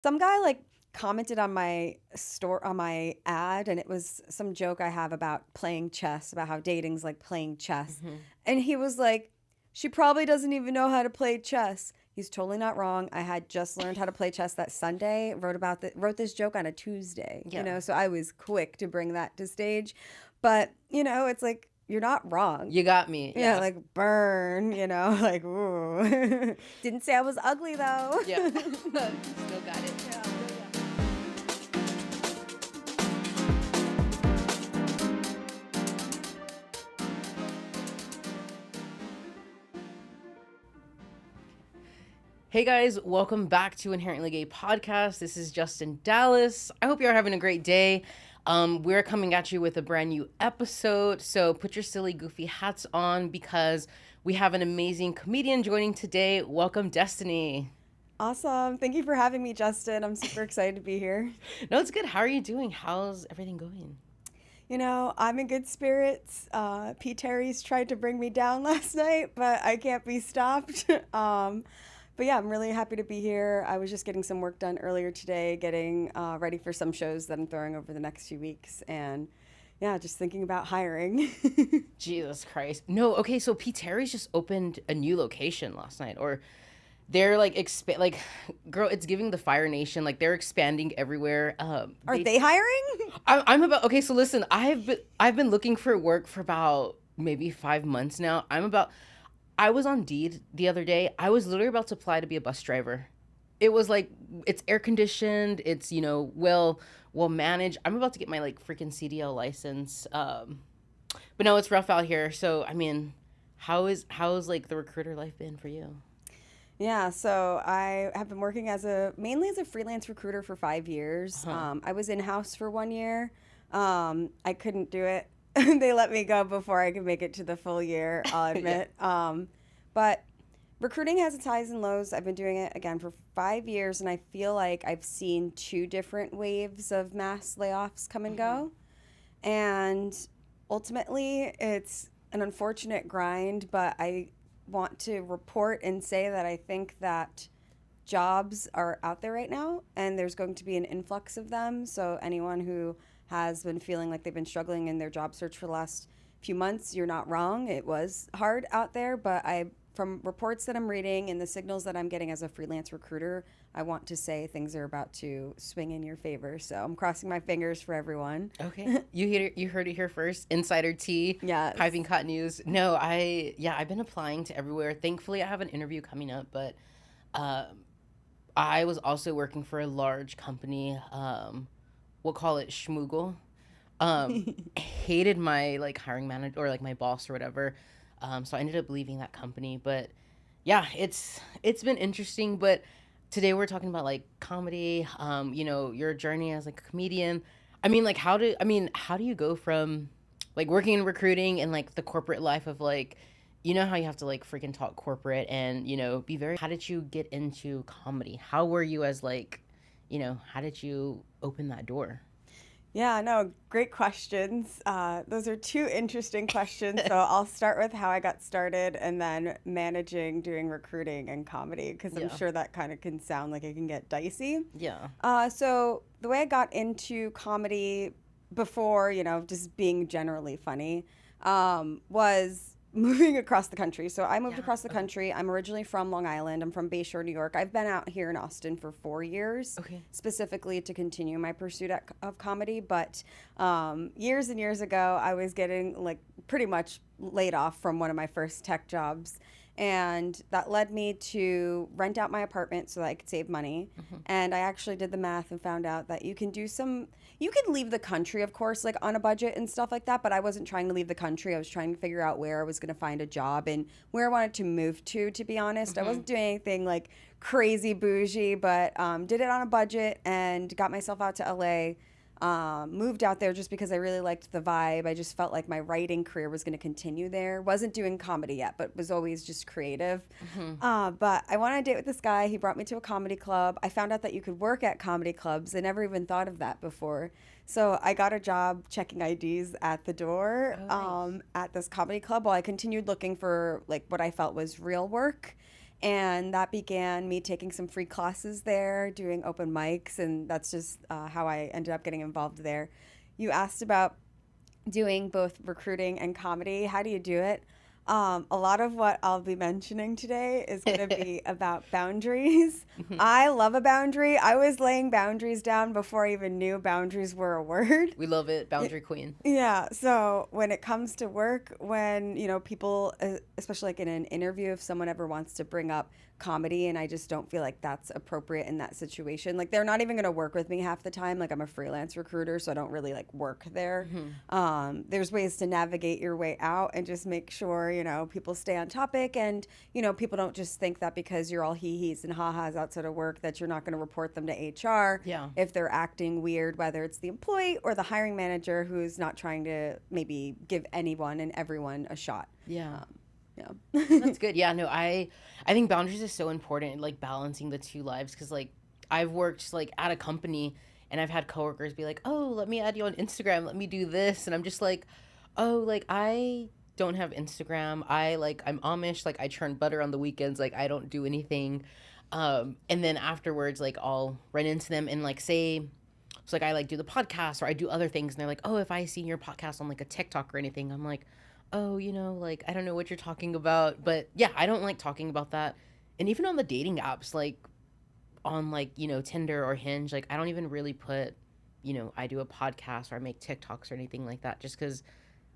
Some guy like commented on my ad, and it was some joke I have about playing chess, about how dating's like playing chess. Hmm. And he was like, she probably doesn't even know how to play chess. He's totally not wrong. I had just learned how to play chess that Sunday, wrote this joke on a Tuesday, Yeah. so I was quick to bring that to stage. But, it's like you're not wrong. You got me. Yeah, Yeah. like burn, like ooh. Didn't say I was ugly though. Yeah. Still got it. Yeah. Hey guys, welcome back to Inherently Gay Podcast. This is Justin Dallas. I hope you're having a great day. We're coming at you with a brand new episode, so put your silly, goofy hats on because we have an amazing comedian joining today. Welcome, Destiny. Awesome. Thank you for having me, Justin. I'm super excited to be here. No, it's good. How are you doing? How's everything going? I'm in good spirits. P. Terry's tried to bring me down last night, but I can't be stopped. But yeah, I'm really happy to be here. I was just getting some work done earlier today, getting ready for some shows that I'm throwing over the next few weeks. And yeah, just thinking about hiring. Jesus Christ. No, okay, so P. Terry's just opened a new location last night, or they're like girl, it's giving the Fire Nation, like they're expanding everywhere. Are they hiring? I'm about, okay, so listen, I've been looking for work for about maybe 5 months now. I was on Deed the other day. I was literally about to apply to be a bus driver. It was like, it's air conditioned, it's well managed. I'm about to get my like freaking CDL license. But no, it's rough out here. So I mean, how's like the recruiter life been for you? Yeah, so I have been working mainly as a freelance recruiter for 5 years. Huh. I was in-house for 1 year. I couldn't do it. They let me go before I could make it to the full year, I'll admit. But recruiting has its highs and lows. I've been doing it again for 5 years, and I feel like I've seen two different waves of mass layoffs come and go. And ultimately, it's an unfortunate grind, but I want to report and say that I think that jobs are out there right now and there's going to be an influx of them. So anyone who has been feeling like they've been struggling in their job search for the last few months, you're not wrong. It was hard out there, but from reports that I'm reading and the signals that I'm getting as a freelance recruiter, I want to say things are about to swing in your favor. So I'm crossing my fingers for everyone. Okay. You heard it here first. Insider tea. Yes. Piping hot news. No, I've been applying to everywhere. Thankfully I have an interview coming up, but I was also working for a large company. We'll call it Schmoogle. Hated my like hiring manager or like my boss or whatever. So I ended up leaving that company. But yeah, it's been interesting. But today we're talking about like comedy, your journey as like a comedian. I mean, like how do you go from like working in recruiting and like the corporate life of like, how you have to like freaking talk corporate and, be very, how did you get into comedy? How were you as like, how did you open that door? Yeah, no, great questions. Those are two interesting questions. So I'll start with how I got started and then doing recruiting and comedy, because I'm Yeah. sure that kind of can sound like it can get dicey. Yeah. So the way I got into comedy before, just being generally funny, was moving across the country. So I moved Yeah. across the country. I'm originally from Long Island. I'm from Bayshore, New York. I've been out here in Austin for 4 years, Okay. specifically to continue my pursuit of comedy. But years and years ago, I was getting like pretty much laid off from one of my first tech jobs. And that led me to rent out my apartment so that I could save money. And I actually did the math and found out that you can leave the country, of course, like on a budget and stuff like that. But I wasn't trying to leave the country. I was trying to figure out where I was going to find a job and where I wanted to move to be honest. I wasn't doing anything like crazy bougie, but did it on a budget and got myself out to LA. Moved out there just because I really liked the vibe. I just felt like my writing career was going to continue there. Wasn't doing comedy yet, but was always just creative. But I went on a date with this guy. He brought me to a comedy club. I found out that you could work at comedy clubs. I never even thought of that before. So I got a job checking IDs at the door Oh, nice. at this comedy club while I continued looking for like what I felt was real work. And that began me taking some free classes there, doing open mics, and that's just how I ended up getting involved there. You asked about doing both recruiting and comedy. How do you do it? A lot of what I'll be mentioning today is going to be about boundaries. I love a boundary. I was laying boundaries down before I even knew boundaries were a word. We love it. Boundary queen. Yeah. So when it comes to work, when, people, especially like in an interview, if someone ever wants to bring up comedy and I just don't feel like that's appropriate in that situation, like they're not even going to work with me half the time. Like I'm a freelance recruiter, so I don't really like work there. There's ways to navigate your way out and just make sure, people stay on topic and, people don't just think that because you're all hee-hees and ha-has outside of work that you're not going to report them to HR if they're acting weird, whether it's the employee or the hiring manager who's not trying to maybe give anyone and everyone a shot. Yeah. That's good. Yeah, no, I think boundaries is so important, like balancing the two lives, because like I've worked like at a company and I've had coworkers be like, oh, let me add you on Instagram, let me do this, and I'm just like, oh, like I don't have Instagram, I'm Amish, like I churn butter on the weekends, like I don't do anything, and then afterwards like I'll run into them and like say, so like I like do the podcast or I do other things, and they're like, oh, if I see your podcast on like a TikTok or anything, I'm like, oh, like, I don't know what you're talking about. But yeah, I don't like talking about that. And even on the dating apps, like on like, Tinder or Hinge, like I don't even really put, I do a podcast or I make TikToks or anything like that, just because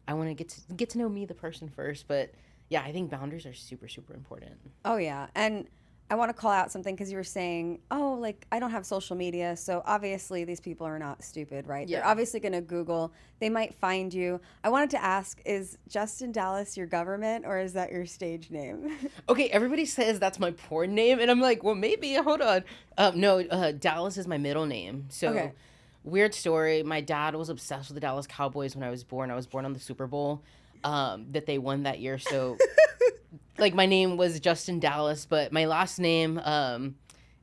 I want to get to know me, the person, first. But yeah, I think boundaries are super, super important. Oh, yeah. And I want to call out something because you were saying, oh, like I don't have social media. So obviously these people are not stupid, right? Yeah. They're obviously going to Google. They might find you. I wanted to ask, is Justin Dallas your government or is that your stage name? Okay, everybody says that's my porn name. And I'm like, well, maybe. Hold on. No, Dallas is my middle name. So okay. Weird story. My dad was obsessed with the Dallas Cowboys when I was born. I was born on the Super Bowl that they won that year. So... like my name was Justin Dallas, but my last name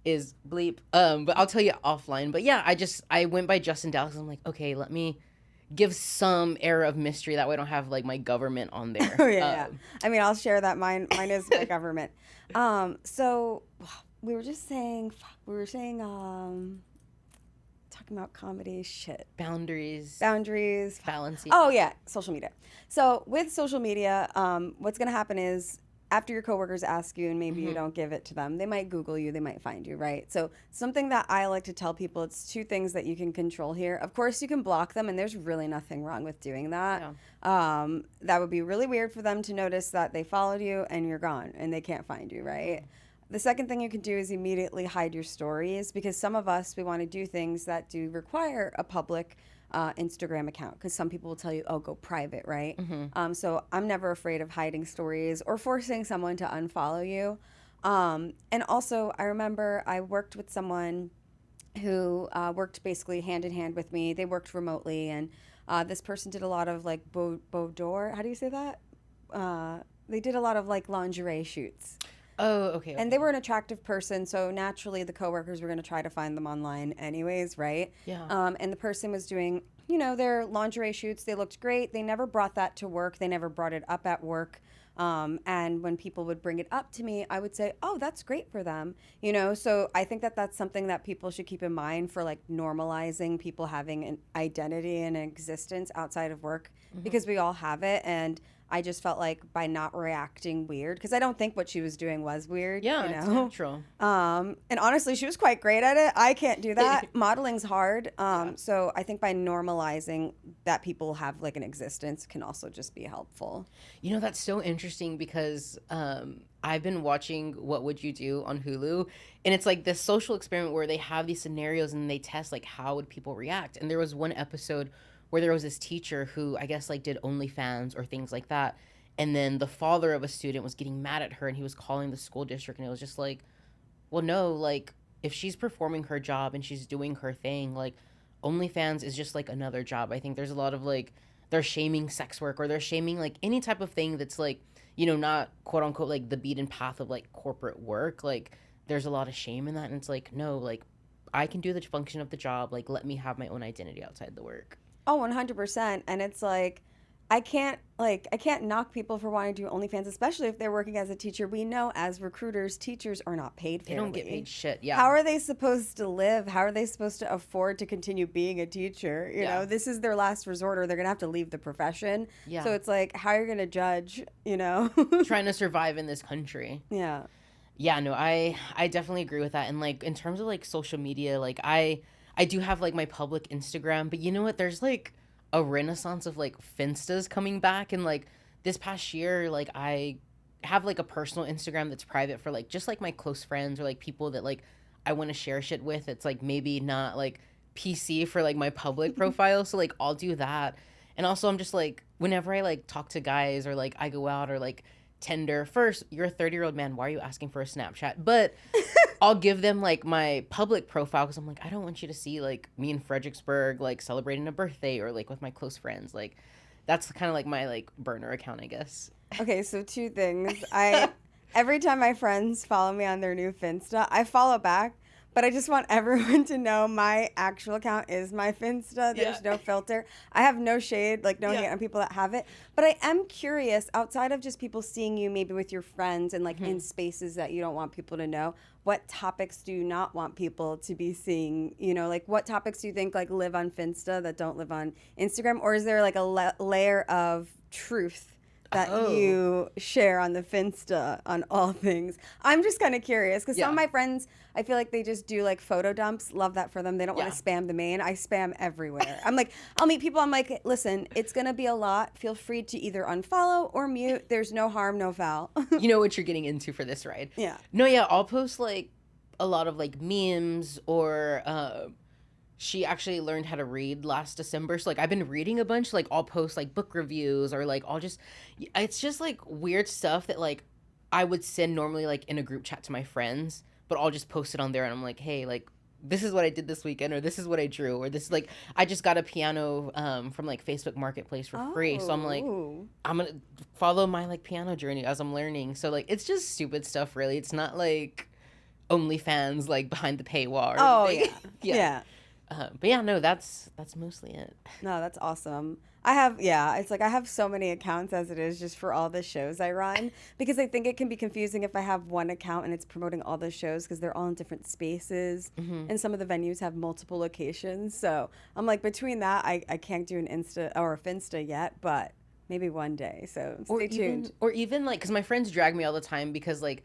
is Bleep. But I'll tell you offline. But yeah, I went by Justin Dallas. I'm like, okay, let me give some air of mystery, that way I don't have like my government on there. Oh yeah. I mean, I'll share that. Mine is my government. So we were saying talking about comedy shit. Boundaries. Balancing. Oh yeah, social media. So with social media, what's gonna happen is after your coworkers ask you and maybe you don't give it to them, they might Google you, they might find you, right? So something that I like to tell people, it's two things that you can control here. Of course, you can block them, and there's really nothing wrong with doing that. Yeah. That would be really weird for them to notice that they followed you and you're gone and they can't find you, right? The second thing you can do is immediately hide your stories, because some of us, we want to do things that do require a public Instagram account, because some people will tell you, oh, go private, right? So I'm never afraid of hiding stories or forcing someone to unfollow you. And also, I remember I worked with someone who worked basically hand in hand with me. They worked remotely, and this person did a lot of like boudoir. How do you say that? They did a lot of like lingerie shoots. Oh, okay. And they were an attractive person, so naturally the coworkers were going to try to find them online anyways, right? Yeah. And the person was doing, their lingerie shoots. They looked great. They never brought that to work. They never brought it up at work. And when people would bring it up to me, I would say, oh, that's great for them. So I think that that's something that people should keep in mind for like normalizing people having an identity and an existence outside of work, because we all have it. And I just felt like by not reacting weird, because I don't think what she was doing was weird. Yeah, it's natural. And honestly, she was quite great at it. I can't do that. Modeling's hard. So I think by normalizing that people have like an existence can also just be helpful. That's so interesting, because I've been watching What Would You Do on Hulu, and it's like this social experiment where they have these scenarios and they test like how would people react. And there was one episode where there was this teacher who I guess like did OnlyFans or things like that. And then the father of a student was getting mad at her, and he was calling the school district, and it was just like, well, no, like if she's performing her job and she's doing her thing, like OnlyFans is just like another job. I think there's a lot of like, they're shaming sex work, or they're shaming like any type of thing that's like, not quote unquote like the beaten path of like corporate work. Like there's a lot of shame in that. And it's like, no, like I can do the function of the job. Like let me have my own identity outside the work. Oh, 100%. And it's like, I can't knock people for wanting to do OnlyFans, especially if they're working as a teacher. We know as recruiters, teachers are not paid fairly. They don't get paid shit. Yeah. How are they supposed to live? How are they supposed to afford to continue being a teacher? You know, this is their last resort, or they're gonna have to leave the profession. Yeah. So it's like, how are you gonna judge? You know, trying to survive in this country. Yeah. Yeah. No, I definitely agree with that. And like in terms of like social media, like I do have like my public Instagram, but you know what? There's like a renaissance of like Finstas coming back, and like this past year, like I have like a personal Instagram that's private for like just like my close friends or like people that like I want to share shit with. It's like maybe not like PC for like my public profile, so like I'll do that. And also I'm just like, whenever I like talk to guys or like I go out or like Tinder, first, you're a 30-year-old man, why are you asking for a Snapchat? But I'll give them like my public profile because I'm like, I don't want you to see like me in Fredericksburg like celebrating a birthday or like with my close friends. Like that's kind of like my like burner account, I guess. Okay, so two things. Every time my friends follow me on their new Finsta, I follow back, but I just want everyone to know my actual account is my Finsta. There's no filter. I have no shade, like no hate on people that have it. But I am curious, outside of just people seeing you maybe with your friends and like in spaces that you don't want people to know, what topics do you not want people to be seeing? You know, like what topics do you think like live on Finsta that don't live on Instagram? Or is there like a layer of truth that you share on the Finsta on all things? I'm just kind of curious because some of my friends, I feel like they just do like photo dumps. Love that for them. They don't want to spam the main. I spam everywhere. I'm like, I'll meet people. I'm like, listen, it's going to be a lot. Feel free to either unfollow or mute. There's no harm, no foul. You know what you're getting into for this ride. Yeah. No, yeah, I'll post like a lot of like memes or she actually learned how to read last December. So like I've been reading a bunch. Like I'll post like book reviews or like it's just like weird stuff that like I would send normally like in a group chat to my friends, but I'll just post it on there and I'm like, hey, like this is what I did this weekend, or this is what I drew, or this is like I just got a piano from like Facebook Marketplace for free. So I'm like, I'm gonna follow my like piano journey as I'm learning. So like it's just stupid stuff really. It's not like OnlyFans like behind the paywall. Yeah. But yeah, no, that's mostly it. No, that's awesome. It's like I have so many accounts as it is just for all the shows I run, because I think it can be confusing if I have one account and it's promoting all the shows because they're all in different spaces and some of the venues have multiple locations. So I'm like, between that, I can't do an Insta or a Finsta yet, but maybe one day. So stay tuned. Or even like, because my friends drag me all the time because like,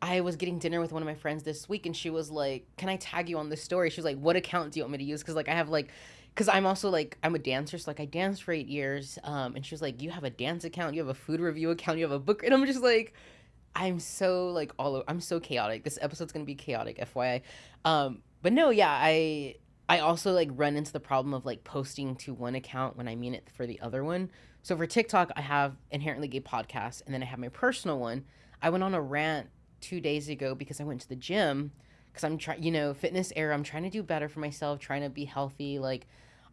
I was getting dinner with one of my friends this week and she was like, can I tag you on this story? She was like, what account do you want me to use? Because like I have like, because I'm also like, I'm a dancer. So like I danced for 8 years. And she was like, you have a dance account, you have a food review account, you have a book. And I'm just like, I'm so like I'm so chaotic. This episode's going to be chaotic, FYI. But no, yeah, I also like run into the problem of like posting to one account when I mean it for the other one. So for TikTok, I have Inherently Gay Podcast, and then I have my personal one. I went on a rant 2 days ago because I went to the gym because I'm trying, fitness era. I'm trying to do better for myself, trying to be healthy. Like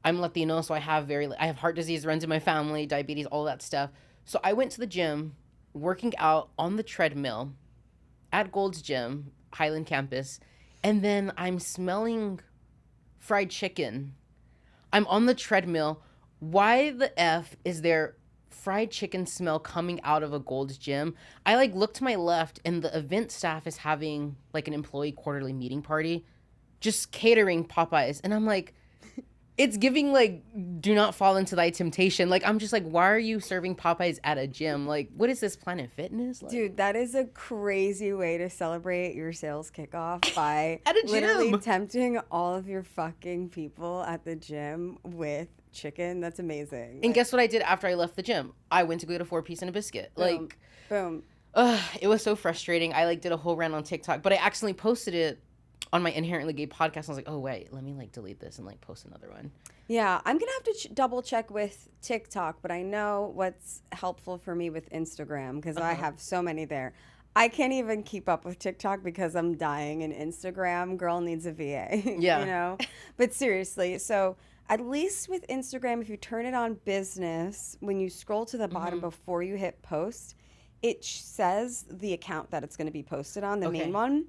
I'm Latino, so I have heart disease, runs in my family, diabetes, all that stuff. So I went to the gym, working out on the treadmill at Gold's Gym, Highland Campus, and then I'm smelling fried chicken. I'm on the treadmill. Why the F is there fried chicken smell coming out of a Gold's Gym? I like look to my left and the event staff is having like an employee quarterly meeting party, just catering Popeyes. And I'm like, it's giving like, do not fall into thy temptation. Like, I'm just like, why are you serving Popeyes at a gym? Like, what is this, Planet Fitness? Like, dude, that is a crazy way to celebrate your sales kickoff by at a literally gym. Tempting all of your fucking people at the gym with chicken. That's amazing. And guess what I did after I left the gym? I went to go get a 4-piece and a biscuit. Boom. It was so frustrating. I like did a whole rant on TikTok, but I accidentally posted it on my Inherently Gay podcast. I was like, oh wait, let me like delete this and like post another one. Yeah, I'm gonna have to double check with TikTok, but I know what's helpful for me with Instagram because I have so many there. I can't even keep up with TikTok because I'm dying in Instagram. Girl needs a VA. Yeah. But seriously, so at least with Instagram, if you turn it on business, when you scroll to the bottom before you hit post, it says the account that it's going to be posted on, the main one.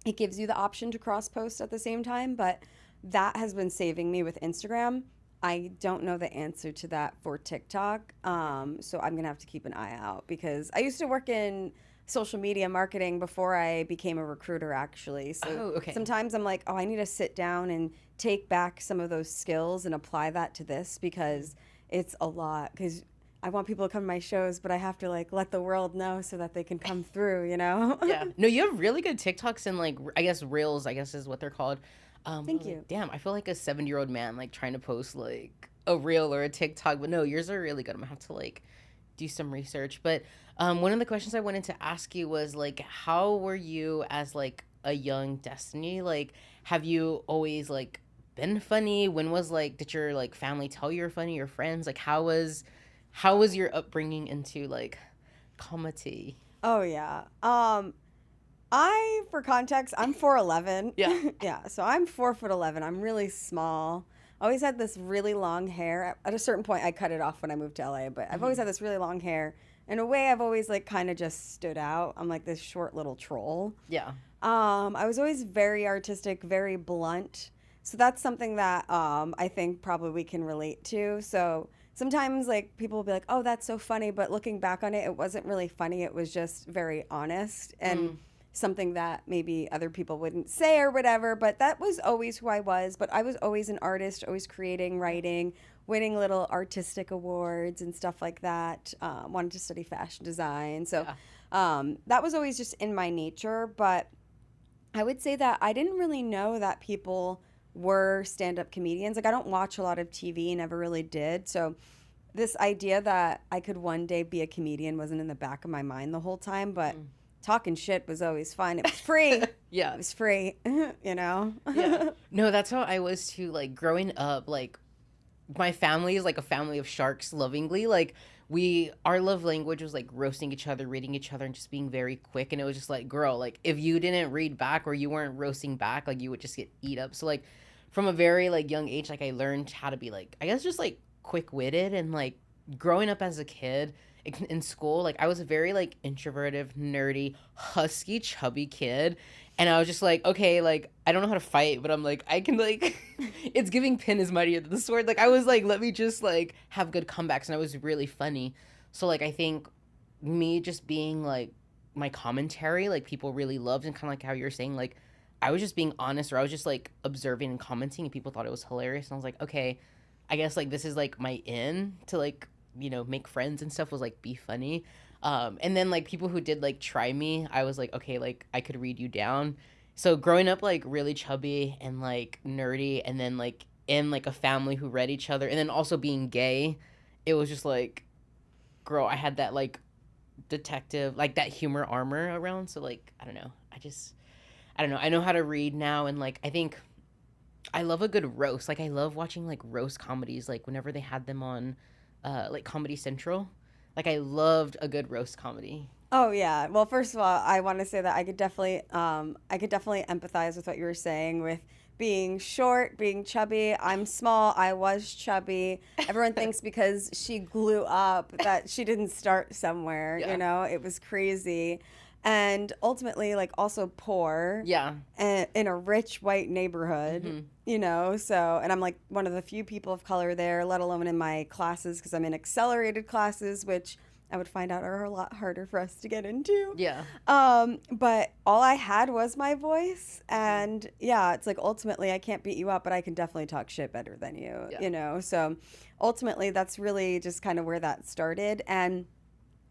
It gives you the option to cross post at the same time, but that has been saving me with Instagram. I don't know the answer to that for TikTok. So I'm gonna have to keep an eye out because I used to work in social media marketing before I became a recruiter, actually. So Oh, okay. sometimes I'm like, oh, I need to sit down and take back some of those skills and apply that to this because it's a lot. Because I want people to come to my shows, but I have to like let the world know so that they can come through, you know? Yeah. No, you have really good TikToks and like I guess reels, I guess is what they're called. Thank Like, you. damn, I feel like a 70-year-old man like trying to post like a reel or a TikTok, but no, yours are really good. I'm gonna have to like do some research. But one of the questions I wanted to ask you was like, how were you as like a young Destiny? Like, have you always like been funny? When was like, did your like family tell you you're funny? Your friends? Like, how was your upbringing into like comedy? Oh yeah. For context, I'm 4'11". Yeah. Yeah, so I'm 4'11". I'm really small. I always had this really long hair. At a certain point, I cut it off when I moved to LA, but I've always had this really long hair. In a way, I've always like kind of just stood out. I'm like this short little troll. Yeah. I was always very artistic, very blunt. So that's something that I think probably we can relate to. So sometimes like people will be like, "Oh, that's so funny," but looking back on it, it wasn't really funny. It was just very honest and something that maybe other people wouldn't say or whatever. But that was always who I was. But I was always an artist, always creating, writing, winning little artistic awards and stuff like that. Wanted to study fashion design. So that was always just in my nature. But I would say that I didn't really know that people were stand-up comedians. Like I don't watch a lot of TV, never really did. So this idea that I could one day be a comedian wasn't in the back of my mind the whole time, but talking shit was always fun. It was free. Yeah. It was free, you know? Yeah. No, that's how I was too. Like growing up, like my family is like a family of sharks lovingly. Like our love language was like roasting each other, reading each other, and just being very quick. And it was just like, girl, like if you didn't read back or you weren't roasting back, like you would just get eat up. So like from a very like young age, like I learned how to be like, I guess just like quick witted. And like growing up as a kid in school, like I was a very like introverted, nerdy, husky, chubby kid. And I was just like, okay, like I don't know how to fight, but I'm like, I can like it's giving pin is mightier than the sword. Like I was like, let me just like have good comebacks, and I was really funny. So like I think me just being like my commentary, like people really loved, and kind of like how you're saying, like I was just being honest, or I was just like observing and commenting, and people thought it was hilarious. And I was like, okay, I guess like this is like my in to like, you know, make friends and stuff, was like be funny. And then like people who did like try me, I was like, okay, like I could read you down. So growing up like really chubby and like nerdy, and then like in like a family who read each other, and then also being gay, it was just like, girl, I had that like detective, like that humor armor around. So like I don't know, I don't know, I know how to read now. And like I think I love a good roast. Like I love watching like roast comedies, like whenever they had them on like Comedy Central. Like I loved a good roast comedy. Oh yeah. Well, first of all, I want to say that I could definitely empathize with what you were saying with being short, being chubby. I'm small. I was chubby. Everyone thinks because she grew up that she didn't start somewhere. Yeah. You know, it was crazy, and ultimately, like also poor. Yeah. And in a rich white neighborhood. You know, so, and I'm like one of the few people of color there, let alone in my classes, because I'm in accelerated classes, which I would find out are a lot harder for us to get into. Yeah. But all I had was my voice. And yeah, it's like ultimately I can't beat you up, but I can definitely talk shit better than you, Yeah. you know? So ultimately that's really just kind of where that started. And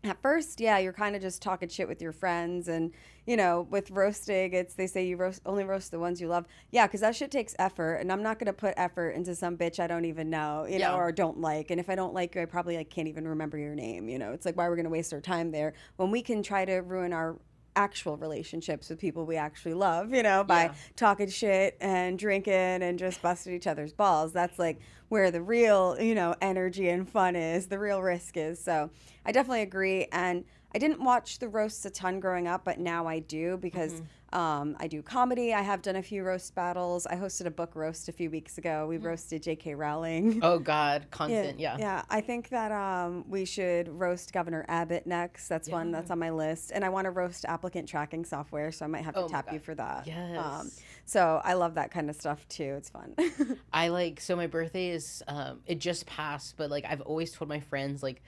at first, yeah, you're kind of just talking shit with your friends, and you know, with roasting, they say you only roast the ones you love. Yeah, because that shit takes effort, and I'm not gonna put effort into some bitch I don't even know, you know, or don't like. And if I don't like you, I probably like can't even remember your name. You know, it's like why we're gonna waste our time there when we can try to ruin our actual relationships with people we actually love, you know, by talking shit and drinking and just busting each other's balls. That's like where the real, you know, energy and fun is, the real risk is. So I definitely agree. And I didn't watch the roasts a ton growing up, but now I do because I do comedy. I have done a few roast battles. I hosted a book roast a few weeks ago. We roasted J.K. Rowling. Oh God, content. Yeah. Yeah. I think that we should roast Governor Abbott next. That's one that's on my list. And I want to roast applicant tracking software, so I might have to tap you for that. Yes. So I love that kind of stuff too. It's fun. So my birthday is, it just passed, but like I've always told my friends, like,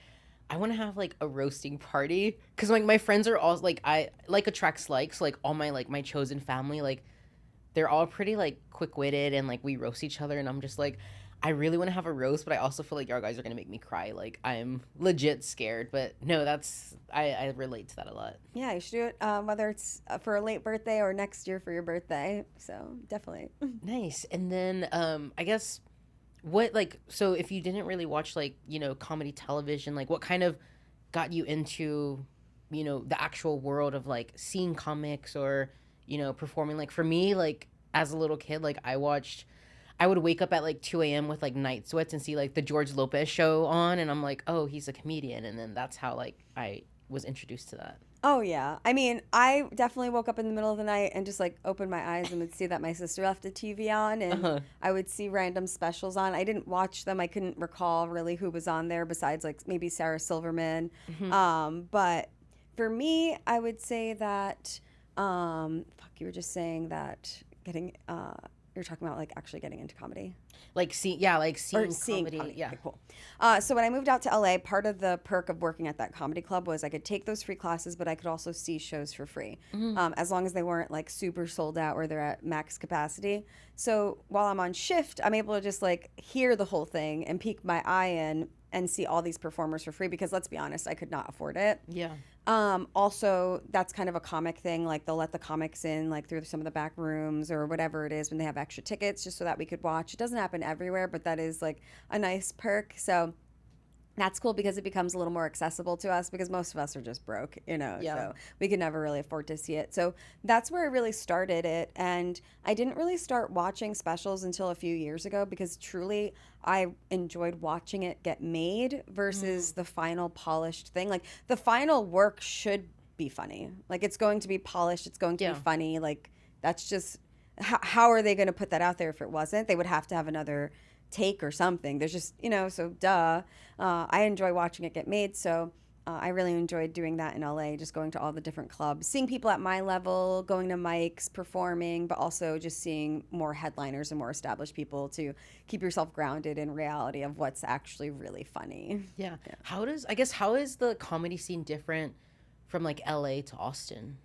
I want to have like a roasting party because like my friends are all like, I like attracts likes, like all my like my chosen family, like they're all pretty like quick-witted and like we roast each other and I'm just like I really want to have a roast, but I also feel like y'all guys are gonna make me cry. Like I'm legit scared, but no, that's I relate to that a lot. Yeah, you should do it whether it's for a late birthday or next year for your birthday. So definitely. Nice. And then I guess what like so if you didn't really watch like comedy television, like what kind of got you into the actual world of like seeing comics or performing? Like for me, like as a little kid, like I would wake up at like 2 a.m. with like night sweats and see like the George Lopez show on, and I'm like, oh, he's a comedian, and then that's how like I was introduced to that. Oh yeah. I mean, I definitely woke up in the middle of the night and just like opened my eyes and would see that my sister left the TV on and I would see random specials on. I didn't watch them. I couldn't recall really who was on there besides like maybe Sarah Silverman. But for me, I would say that you were just saying that getting you're talking about like actually getting into comedy. Like seeing comedy. Yeah. Okay, cool. So when I moved out to LA, part of the perk of working at that comedy club was I could take those free classes, but I could also see shows for free, as long as they weren't like super sold out or they're at max capacity. So while I'm on shift, I'm able to just like hear the whole thing and peek my eye in and see all these performers for free because let's be honest, I could not afford it. Yeah. Also, that's kind of a comic thing. Like they'll let the comics in like through some of the back rooms or whatever it is when they have extra tickets just so that we could watch. It doesn't happen everywhere, but that is like a nice perk. So that's cool because it becomes a little more accessible to us because most of us are just broke, Yeah. so we could never really afford to see it. So that's where I really started it. And I didn't really start watching specials until a few years ago because truly I enjoyed watching it get made versus the final polished thing. Like the final work should be funny. Like it's going to be polished. It's going to be funny. Like that's just, how are they going to put that out there if it wasn't? They would have to have another take or something. There's just, so duh. I enjoy watching it get made. So I really enjoyed doing that in LA, just going to all the different clubs, seeing people at my level, going to mics, performing, but also just seeing more headliners and more established people to keep yourself grounded in reality of what's actually really funny. Yeah. How is the comedy scene different from like LA to Austin?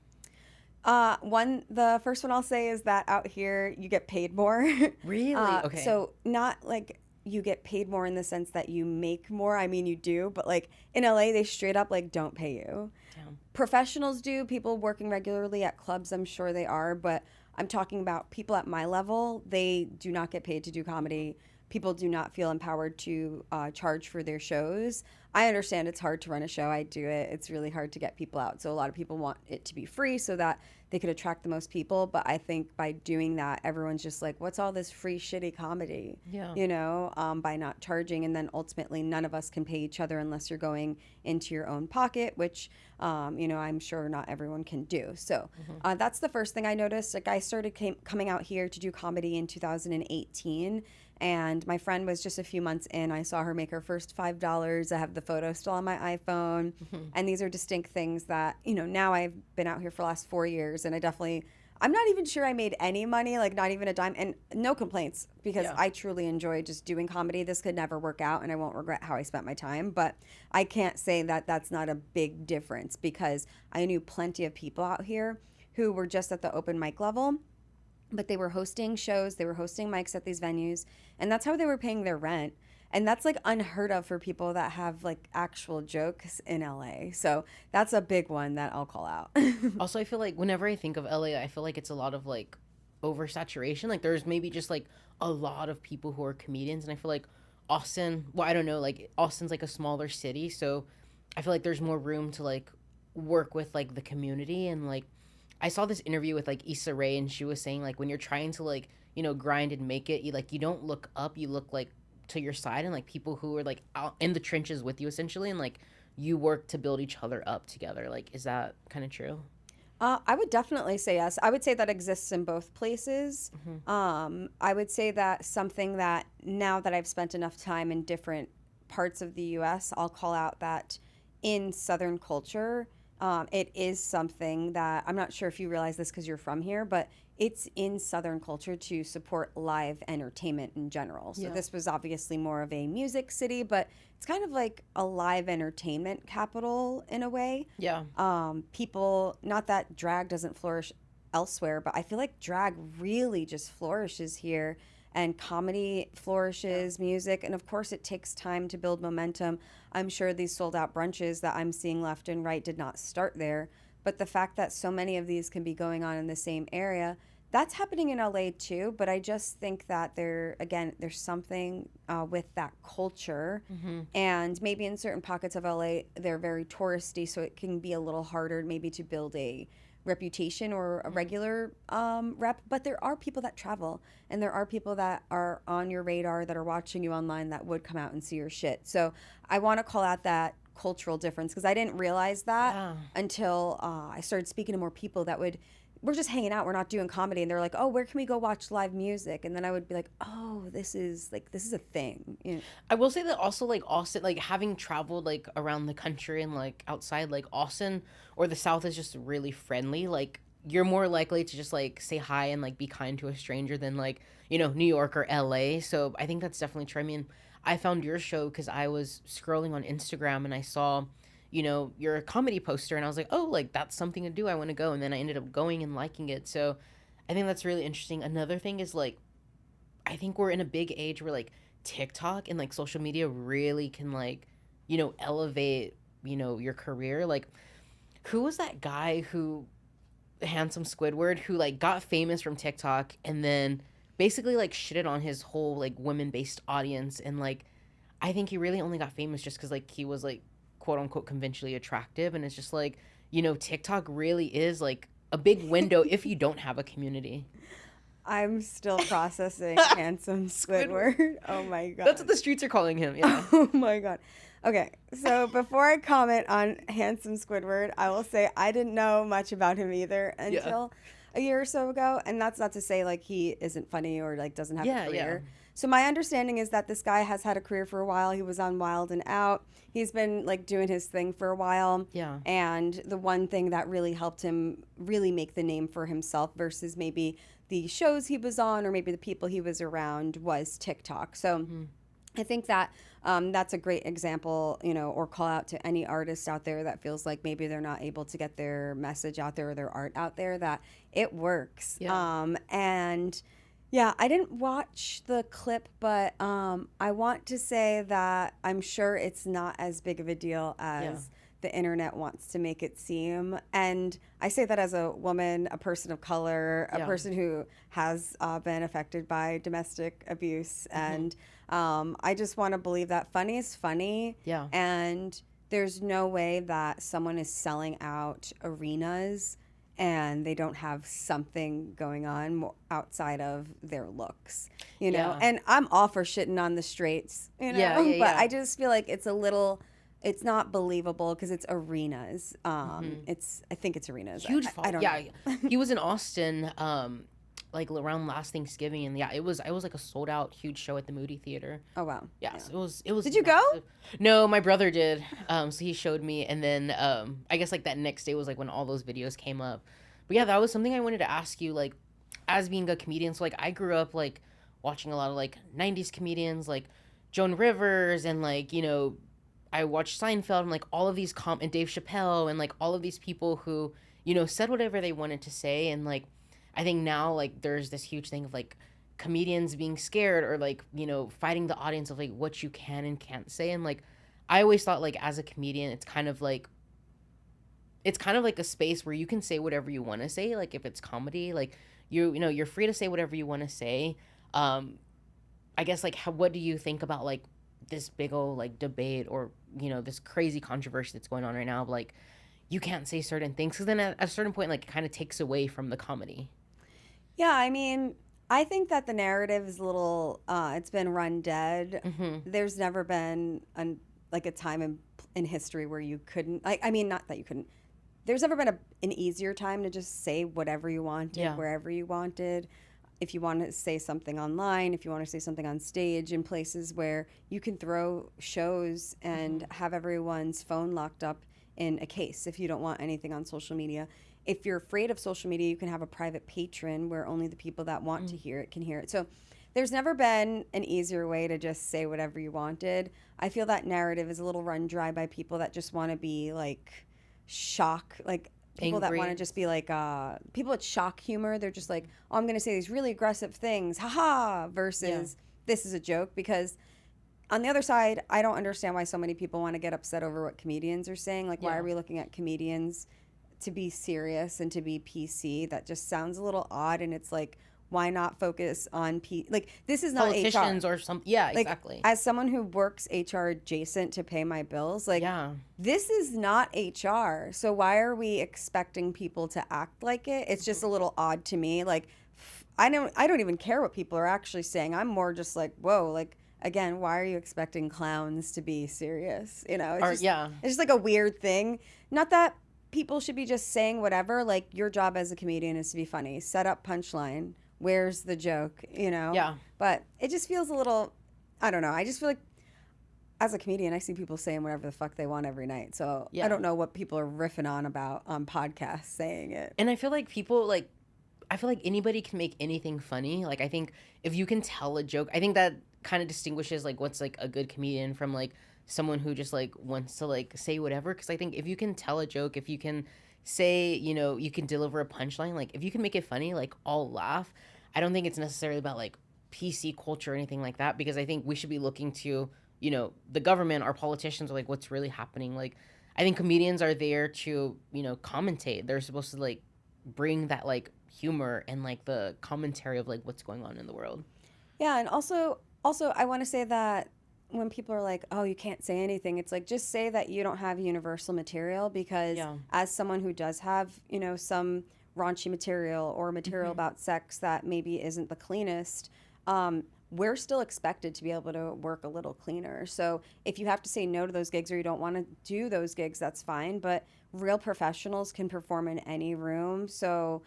The first one I'll say is that out here you get paid more. Really? Okay. So not like you get paid more in the sense that you make more. I mean, you do, but like in LA, they straight up like don't pay you. Damn. Professionals do. People working regularly at clubs, I'm sure they are, but I'm talking about people at my level. They do not get paid to do comedy. People do not feel empowered to charge for their shows. I understand it's hard to run a show. I do it. It's really hard to get people out. So a lot of people want it to be free so that they could attract the most people. But I think by doing that, everyone's just like, what's all this free shitty comedy? Yeah. By not charging. And then ultimately none of us can pay each other unless you're going into your own pocket, which, I'm sure not everyone can do. So that's the first thing I noticed. Like I started coming out here to do comedy in 2018. And my friend was just a few months in. I saw her make her first $5. I have the photo still on my iPhone. And these are distinct things that, now I've been out here for the last 4 years. And I'm not even sure I made any money, like not even a dime. And no complaints because I truly enjoy just doing comedy. This could never work out and I won't regret how I spent my time. But I can't say that that's not a big difference because I knew plenty of people out here who were just at the open mic level. But they were hosting shows, they were hosting mics at these venues, and that's how they were paying their rent. And that's like unheard of for people that have like actual jokes in LA. So that's a big one that I'll call out. Also, I feel like whenever I think of LA, I feel like it's a lot of like oversaturation. Like there's maybe just like a lot of people who are comedians. And I feel like Austin, well, I don't know, like Austin's like a smaller city. So I feel like there's more room to like work with like the community. And like I saw this interview with like Issa Rae and she was saying like when you're trying to like, grind and make it, you don't look up, you look like to your side and like people who are like out in the trenches with you essentially and like you work to build each other up together. Like, is that kind of true? I would definitely say yes. I would say that exists in both places. I would say that something that now that I've spent enough time in different parts of the US, I'll call out that in Southern culture, it is something that I'm not sure if you realize this because you're from here, but it's in Southern culture to support live entertainment in general. So this was obviously more of a music city, but it's kind of like a live entertainment capital in a way. Yeah. People, not that drag doesn't flourish elsewhere, but I feel like drag really just flourishes here, and comedy flourishes, music, and of course it takes time to build momentum. I'm sure these sold out brunches that I'm seeing left and right did not start there, but the fact that so many of these can be going on in the same area, that's happening in LA too. But I just think that there's something with that culture, and maybe in certain pockets of LA they're very touristy, so it can be a little harder maybe to build a reputation or a regular rep. But there are people that travel, and there are people that are on your radar that are watching you online that would come out and see your shit. So I want to call out that cultural difference, because I didn't realize that until I started speaking to more people that we're just hanging out, we're not doing comedy, and they're like, oh, where can we go watch live music? And then I would be like, oh, this is a thing, you know? I will say that also, like, Austin, like, having traveled like around the country and like outside, like Austin or the South is just really friendly. Like, you're more likely to just like say hi and like be kind to a stranger than like, you know, New York or LA. So I think that's definitely true. I mean, I found your show because I was scrolling on Instagram and I saw, you know, your comedy poster, and I was like, oh, like, that's something to do, I want to go. And then I ended up going and liking it. So I think that's really interesting. Another thing is, like, I think we're in a big age where like TikTok and like social media really can, like, you know, elevate, you know, your career. Like, who was that guy who, handsome Squidward, who like got famous from TikTok and then basically like shitted on his whole like women-based audience? And like, I think he really only got famous just because like he was like quote unquote conventionally attractive. And it's just like, you know, TikTok really is like a big window if you don't have a community. I'm still processing handsome Squidward. Oh my god. That's what the streets are calling him. Yeah. Oh my god. Okay, so before I comment on handsome Squidward, I will say I didn't know much about him either until a year or so ago. And that's not to say like he isn't funny or like doesn't have a career. Yeah. So my understanding is that this guy has had a career for a while. He was on Wild and Out. He's been like doing his thing for a while. Yeah. And the one thing that really helped him really make the name for himself versus maybe the shows he was on or maybe the people he was around was TikTok. So I think that that's a great example, you know, or call out to any artist out there that feels like maybe they're not able to get their message out there or their art out there, that it works. Yeah. And yeah, I didn't watch the clip, but I want to say that I'm sure it's not as big of a deal as the internet wants to make it seem. And I say that as a woman, a person of color, a person who has been affected by domestic abuse. And I just want to believe that funny is funny. Yeah. And there's no way that someone is selling out arenas and they don't have something going on outside of their looks, you know? And I'm all for shitting on the straights, you know? But I just feel like it's a little... It's not believable because it's arenas. I think it's arenas. Huge I don't know. He was in Austin, like around last Thanksgiving, and it was like a sold out huge show at the Moody Theater. Oh wow. Yes, it was. Did you go? No, my brother did. So he showed me, and then I guess like that next day was like when all those videos came up. But yeah, that was something I wanted to ask you, like, as being a comedian. So like I grew up like watching a lot of like '90s comedians, like Joan Rivers, and like, you know, I watched Seinfeld and like all of these and Dave Chappelle and like all of these people who, you know, said whatever they wanted to say. And like, I think now like there's this huge thing of like comedians being scared or like, you know, fighting the audience of like what you can and can't say. And like, I always thought like as a comedian, it's kind of like a space where you can say whatever you want to say. Like if it's comedy, like you know, you're free to say whatever you want to say. I guess like what do you think about like this big old like debate or, you know, this crazy controversy that's going on right now of like you can't say certain things, because then at a certain point like it kind of takes away from the comedy? Yeah, I mean, I think that the narrative is a little it's been run dead. There's never been a time in history where you couldn't, like, I mean, not that you couldn't, there's never been an easier time to just say whatever you wanted, wherever you wanted. If you want to say something online, if you want to say something on stage, in places where you can throw shows and have everyone's phone locked up in a case if you don't want anything on social media. If you're afraid of social media, you can have a private patron where only the people that want to hear it can hear it. So there's never been an easier way to just say whatever you wanted. I feel that narrative is a little run dry by people that just want to be like shock, like people Angry. that want to just be like people with shock humor. They're just like, oh, I'm going to say these really aggressive things, haha, versus this is a joke. Because on the other side, I don't understand why so many people want to get upset over what comedians are saying. Like, why are we looking at comedians to be serious and to be PC? That just sounds a little odd. And it's like, why not focus on like, this is not politicians HR. or some like, exactly. As someone who works HR adjacent to pay my bills, like this is not HR. So why are we expecting people to act like it? It's just a little odd to me. Like I don't even care what people are actually saying. I'm more just like, whoa, like again, why are you expecting clowns to be serious? You know, it's just like a weird thing. Not that people should be just saying whatever. Like your job as a comedian is to be funny. Set up punchline. Where's the joke, you know? Yeah. But it just feels a little, I don't know. I just feel like as a comedian, I see people saying whatever the fuck they want every night. So I don't know what people are riffing on about on podcasts saying it. And I feel like people I feel like anybody can make anything funny. Like I think if you can tell a joke, I think that kind of distinguishes like what's like a good comedian from like someone who just like wants to like say whatever. Because I think if you can tell a joke, if you can say, you know, you can deliver a punchline, like if you can make it funny, like all laugh. I don't think it's necessarily about like PC culture or anything like that, because I think we should be looking to, you know, the government, our politicians, like what's really happening. Like I think comedians are there to, you know, commentate. They're supposed to like bring that like humor and like the commentary of like what's going on in the world. Yeah, and also I want to say that when people are like, oh, you can't say anything, it's like, just say that you don't have universal material, because as someone who does have, you know, some raunchy material or material about sex that maybe isn't the cleanest, we're still expected to be able to work a little cleaner. So if you have to say no to those gigs or you don't want to do those gigs, that's fine. But real professionals can perform in any room. So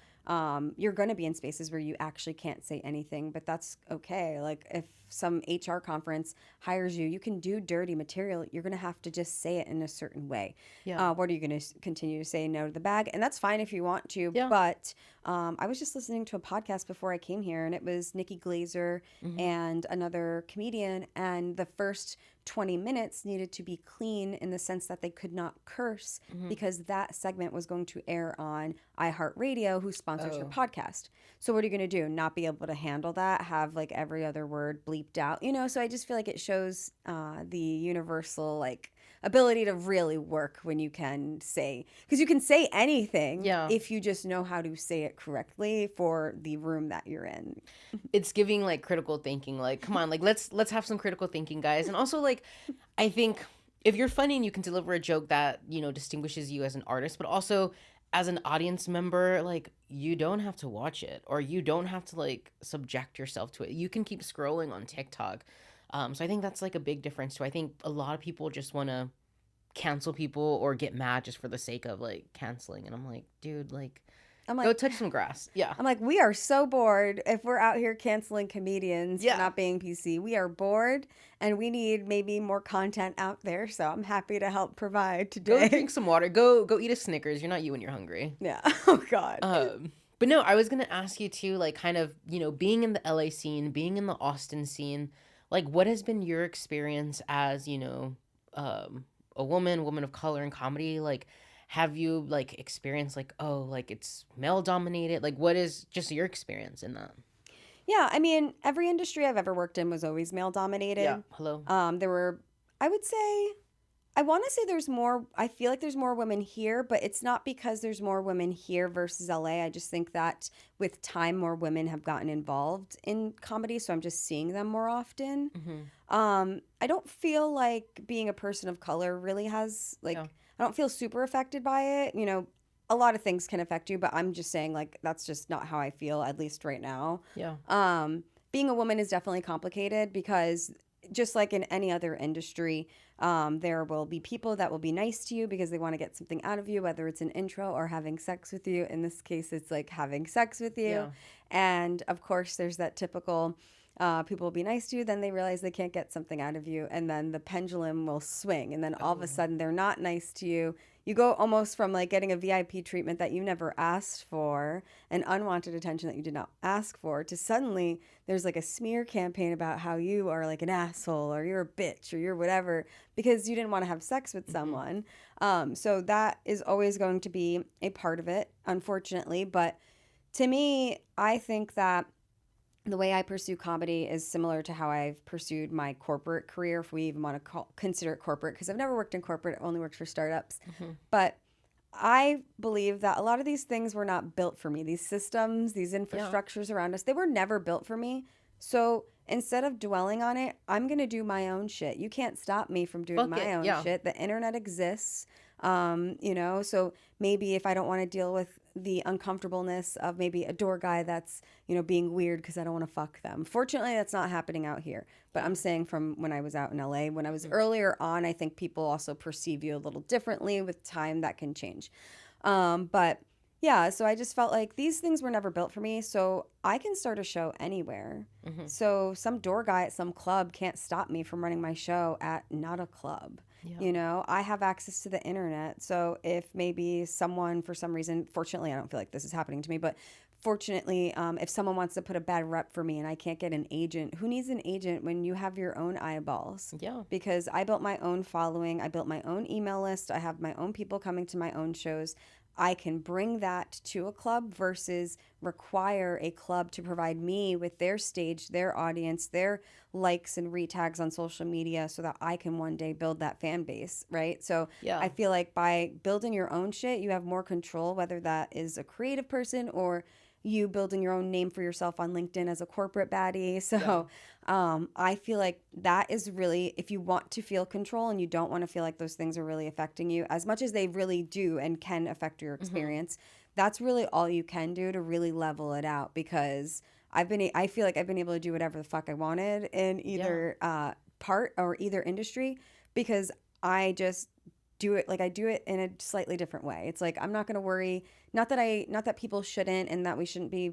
you're going to be in spaces where you actually can't say anything, but that's okay. Like if some HR conference hires you, you can do dirty material. You're going to have to just say it in a certain way. What are you going to continue to say no to the bag? And that's fine if you want to. But I was just listening to a podcast before I came here, and it was Nikki Glazer and another comedian. And the first 20 minutes needed to be clean in the sense that they could not curse, because that segment was going to air on iHeartRadio, who sponsors your podcast. So what are you going to do? Not be able to handle that? Have like every other word bleeped out? You know, so I just feel like it shows the universal like ability to really work when you can say, because you can say anything if you just know how to say it correctly for the room that you're in. It's giving like critical thinking. Like, come on, like let's have some critical thinking, guys. And also like, I think if you're funny and you can deliver a joke that, you know, distinguishes you as an artist, but also as an audience member, like you don't have to watch it, or you don't have to like subject yourself to it. You can keep scrolling on TikTok. So I think that's like a big difference too. I think a lot of people just want to cancel people or get mad just for the sake of like canceling. And I'm like, dude, like, go touch some grass. Yeah. I'm like, we are so bored if we're out here canceling comedians for not being PC. We are bored and we need maybe more content out there. So I'm happy to help provide today. Go drink some water. Go eat a Snickers. You're not you when you're hungry. Yeah. Oh, God. But no, I was going to ask you too, like kind of, you know, being in the LA scene, being in the Austin scene, like what has been your experience as, you know, a woman of color in comedy? Like, have you like experienced like, oh, like it's male dominated? Like, what is just your experience in that? Yeah, I mean, every industry I've ever worked in was always male dominated. Yeah. Hello. There were, I would say, I want to say there's more, I feel like there's more women here, but it's not because there's more women here versus LA. I just think that with time, more women have gotten involved in comedy, so I'm just seeing them more often. I don't feel like being a person of color really has, like, I don't feel super affected by it. You know, a lot of things can affect you, but I'm just saying, like, that's just not how I feel, at least right now. Being a woman is definitely complicated because just like in any other industry, there will be people that will be nice to you because they want to get something out of you, whether it's an intro or having sex with you. In this case, it's like having sex with you. And of course, there's that typical People will be nice to you, then they realize they can't get something out of you, and then the pendulum will swing, and then all of a sudden they're not nice to you. You go almost from like getting a VIP treatment that you never asked for, and unwanted attention that you did not ask for, to suddenly there's like a smear campaign about how you are like an asshole or you're a bitch or you're whatever because you didn't want to have sex with someone. So that is always going to be a part of it, unfortunately. But to me, I think that the way I pursue comedy is similar to how I've pursued my corporate career, if we even want to consider it corporate, because I've never worked in corporate, I've only worked for startups. But I believe that a lot of these things were not built for me. These systems, these infrastructures around us, they were never built for me. So instead of dwelling on it, I'm going to do my own shit. You can't stop me from doing my own shit. The internet exists. So maybe if I don't want to deal with the uncomfortableness of maybe a door guy that's, being weird because I don't want to fuck them. Fortunately, that's not happening out here. But I'm saying from when I was out in LA, when I was earlier on, I think people also perceive you a little differently. With time, that can change. But yeah, so I just felt like these things were never built for me, so I can start a show anywhere. So some door guy at some club can't stop me from running my show at not a club. I have access to the internet. So if maybe someone, for some reason, fortunately, I don't feel like this is happening to me, but fortunately, if someone wants to put a bad rep for me and I can't get an agent, who needs an agent when you have your own eyeballs? Yeah. Because I built my own following. I built my own email list. I have my own people coming to my own shows. I can bring that to a club versus require a club to provide me with their stage, their audience, their likes and retags on social media so that I can one day build that fan base, right? So I feel like by building your own shit, you have more control, whether that is a creative person or you building your own name for yourself on LinkedIn as a corporate baddie. So I feel like that is really, if you want to feel control and you don't want to feel like those things are really affecting you as much as they really do and can affect your experience, that's really all you can do to really level it out. Because I feel like I've been able to do whatever the fuck I wanted in either part or either industry, because I just do it, like I do it in a slightly different way. It's like I'm not going to worry, not that people shouldn't and that we shouldn't be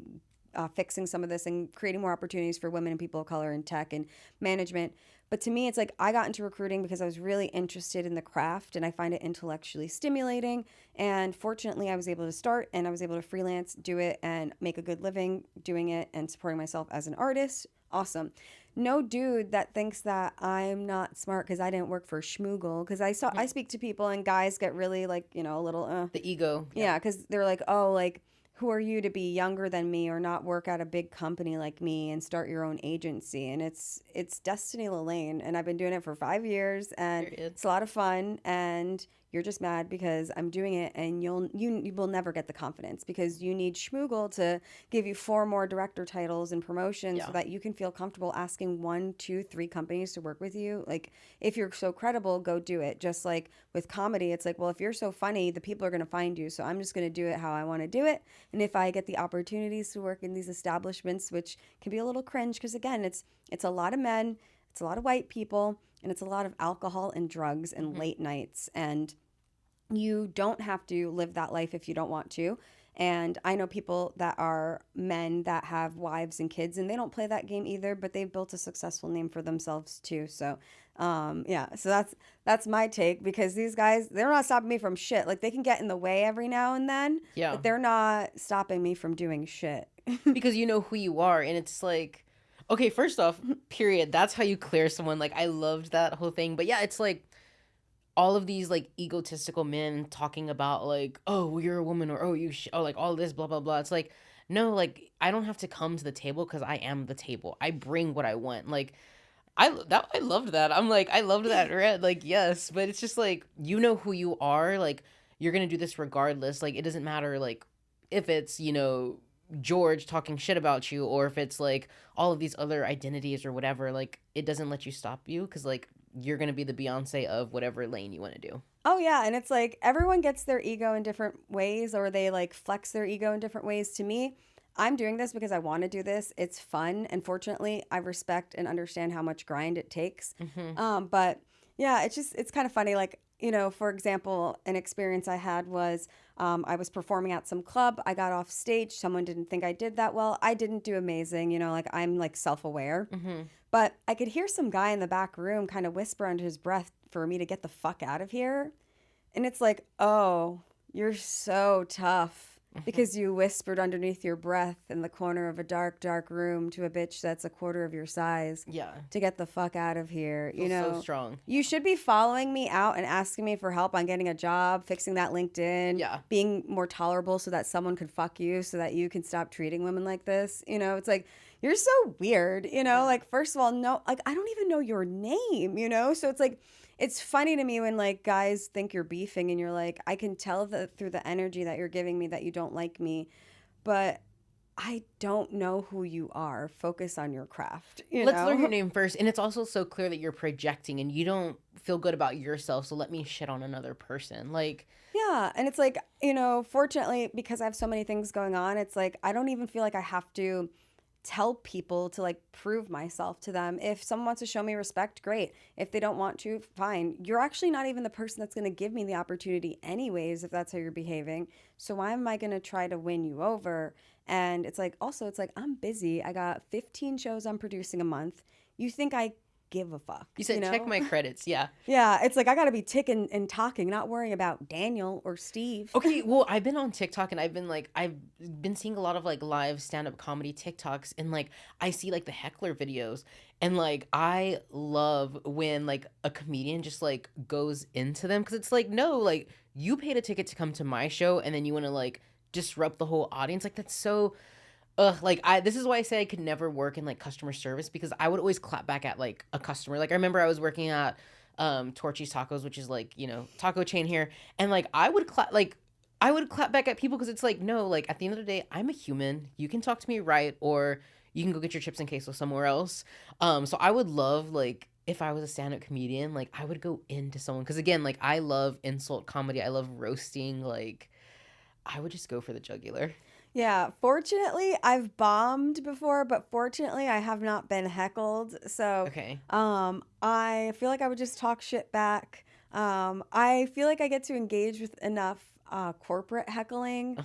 fixing some of this and creating more opportunities for women and people of color in tech and management. But to me, it's like I got into recruiting because I was really interested in the craft and I find it intellectually stimulating. And fortunately, I was able to start and I was able to freelance, do it, and make a good living doing it and supporting myself as an artist. Awesome. No dude that thinks that I'm not smart because I didn't work for Schmoogle, because I speak to people and guys get really like, a little the ego. Yeah, because they're like, oh, like, who are you to be younger than me or not work at a big company like me and start your own agency? And it's Destiny Lalane, and I've been doing it for 5 years, and it's a lot of fun. And you're just mad because I'm doing it, and you will never get the confidence because you need Schmoogle to give you 4 more director titles and promotions so that you can feel comfortable asking 1, 2, 3 companies to work with you. Like, if you're so credible, go do it. Just like with comedy, it's like, well, if you're so funny, the people are going to find you. So I'm just going to do it how I want to do it. And if I get the opportunities to work in these establishments, which can be a little cringe because, again, it's a lot of men, it's a lot of white people, and it's a lot of alcohol and drugs and late nights. And you don't have to live that life if you don't want to. And I know people that are men that have wives and kids, and they don't play that game either, but they've built a successful name for themselves too. So, so that's my take, because these guys, they're not stopping me from shit. Like, they can get in the way every now and then, but they're not stopping me from doing shit. Because you know who you are, and it's like, okay, first off, period. That's how you clear someone. Like, I loved that whole thing. But yeah, it's like all of these like egotistical men talking about like, oh, well, you're a woman, or oh, like all this blah blah blah. It's like, no, like I don't have to come to the table because I am the table. I bring what I want. Like I loved that. I'm like, I loved that red. Like, yes, but it's just like, you know who you are. Like, you're gonna do this regardless. Like, it doesn't matter like if it's, George talking shit about you, or if it's like all of these other identities or whatever. Like, it doesn't let you stop you, because like you're gonna be the Beyonce of whatever lane you want to do. Oh yeah, and it's like everyone gets their ego in different ways, or they like flex their ego in different ways. To me, I'm doing this because I want to do this. It's fun, and fortunately, I respect and understand how much grind it takes. But yeah, it's kind of funny. Like, you know, for example, an experience I had was I was performing at some club. I got off stage. Someone didn't think I did that well. I didn't do amazing. You know, like I'm like self-aware. But I could hear some guy in the back room kind of whisper under his breath for me to get the fuck out of here. And it's like, oh, you're so tough because you whispered underneath your breath in the corner of a dark, dark room to a bitch that's a quarter of your size. Yeah. To get the fuck out of here. You know, so strong. You should be following me out and asking me for help on getting a job, fixing that LinkedIn, being more tolerable so that someone could fuck you, so that you can stop treating women like this. You know, it's like, you're so weird, you know, like, first of all, no, like, I don't even know your name, you know? So it's like, it's funny to me when like guys think you're beefing and you're like, I can tell that through the energy that you're giving me that you don't like me, but I don't know who you are. Focus on your craft. Let's learn your name first. And it's also so clear that you're projecting and you don't feel good about yourself. So let me shit on another person. Like, yeah. And it's like, you know, fortunately, because I have so many things going on, it's like, I don't even feel like I have to tell people to like prove myself to them. If someone wants to show me respect, great. If they don't want to, fine. You're actually not even the person that's going to give me the opportunity anyways, if that's how you're behaving. So why am I going to try to win you over? And it's like, also, it's like, I'm busy. I got 15 shows I'm producing a month. You think I give a fuck? You said, check my credits. Yeah. Yeah. It's like, I got to be ticking and talking, not worrying about Daniel or Steve. Okay. Well, I've been on TikTok and I've been seeing a lot of like live stand-up comedy TikToks, and like I see like the heckler videos, and like I love when like a comedian just like goes into them, because it's like, no, like you paid a ticket to come to my show and then you want to like disrupt the whole audience. Like, that's so like, this is why I say I could never work in like customer service, because I would always clap back at like a customer. Like, I remember I was working at Torchy's Tacos, which is like, you know, taco chain here, and like I would clap back at people, because it's like, no, like at the end of the day, I'm a human. You can talk to me right, or you can go get your chips and queso somewhere else. So I would love, like, if I was a stand-up comedian, like I would go into someone, because again, like I love insult comedy, I love roasting, like I would just go for the jugular. Yeah, fortunately, I've bombed before, but fortunately, I have not been heckled. So, Okay. I feel like I would just talk shit back. I feel like I get to engage with enough corporate heckling.